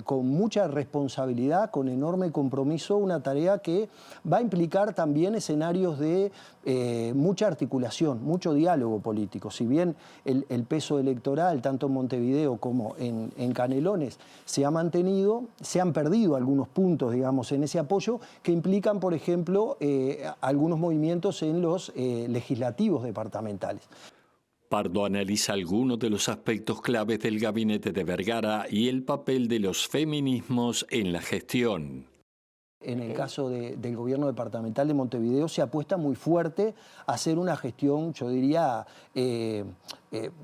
con mucha responsabilidad, con enorme compromiso, una tarea que va a implicar también escenarios de mucha articulación, mucho diálogo político. Si bien el peso electoral, tanto en Montevideo como en Canelones, se ha mantenido, se han perdido algunos puntos, digamos, en ese apoyo que implican, por ejemplo, algunos movimientos en los legislativos departamentales. Pardo analiza algunos de los aspectos claves del gabinete de Vergara y el papel de los feminismos en la gestión. En el caso del gobierno departamental de Montevideo se apuesta muy fuerte a hacer una gestión, yo diría,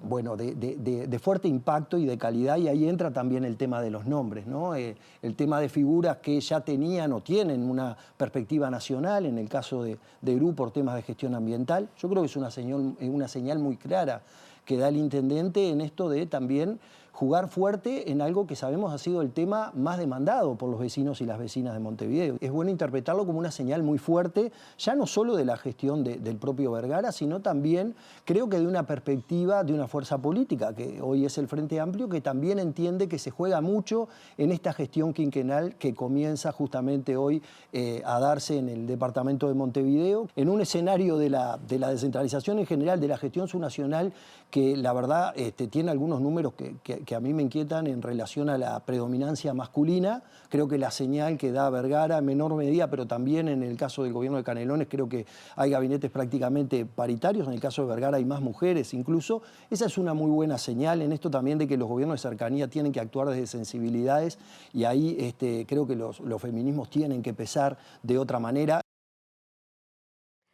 bueno, de fuerte impacto y de calidad, y ahí entra también el tema de los nombres, ¿no? El tema de figuras que ya tenían o tienen una perspectiva nacional, en el caso de Eru por temas de gestión ambiental. Yo creo que es una señal muy clara que da el intendente en esto de también jugar fuerte en algo que sabemos ha sido el tema más demandado por los vecinos y las vecinas de Montevideo. Es bueno interpretarlo como una señal muy fuerte, ya no solo de la gestión del propio Vergara, sino también creo que de una perspectiva de una fuerza política, que hoy es el Frente Amplio, que también entiende que se juega mucho en esta gestión quinquenal que comienza justamente hoy a darse en el departamento de Montevideo, en un escenario de la descentralización en general, de la gestión subnacional, que la verdad tiene algunos números que a mí me inquietan en relación a la predominancia masculina. Creo que la señal que da Vergara en menor medida, pero también en el caso del gobierno de Canelones creo que hay gabinetes prácticamente paritarios, en el caso de Vergara hay más mujeres incluso. Esa es una muy buena señal en esto también de que los gobiernos de cercanía tienen que actuar desde sensibilidades y ahí creo que los feminismos tienen que pesar de otra manera.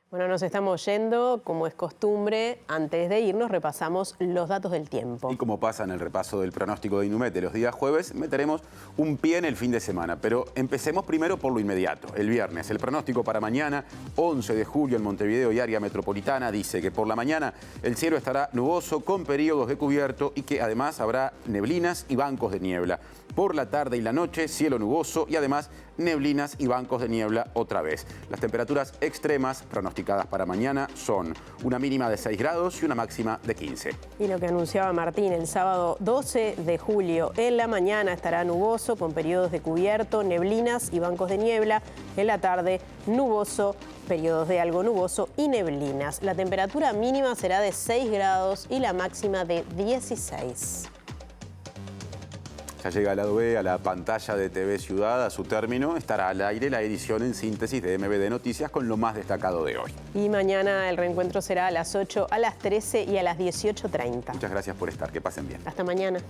Bueno, nos estamos yendo, como es costumbre, antes de irnos repasamos los datos del tiempo. Y como pasa en el repaso del pronóstico de Inumete los días jueves, meteremos un pie en el fin de semana, pero empecemos primero por lo inmediato. El viernes, el pronóstico para mañana, 11 de julio en Montevideo y área metropolitana, dice que por la mañana el cielo estará nuboso con periodos de cubierto y que además habrá neblinas y bancos de niebla. Por la tarde y la noche, cielo nuboso y además neblinas y bancos de niebla otra vez. Las temperaturas extremas pronosticadas para mañana son una mínima de 6 grados y una máxima de 15. Y lo que anunciaba Martín, el sábado 12 de julio en la mañana estará nuboso con periodos de cubierto, neblinas y bancos de niebla. En la tarde, nuboso, periodos de algo nuboso y neblinas. La temperatura mínima será de 6 grados y la máxima de 16. Ya llega el lado B a la pantalla de TV Ciudad, a su término. Estará al aire la edición en síntesis de MBD Noticias con lo más destacado de hoy. Y mañana el reencuentro será a las 8, a las 13 y a las 18:30. Muchas gracias por estar, que pasen bien. Hasta mañana.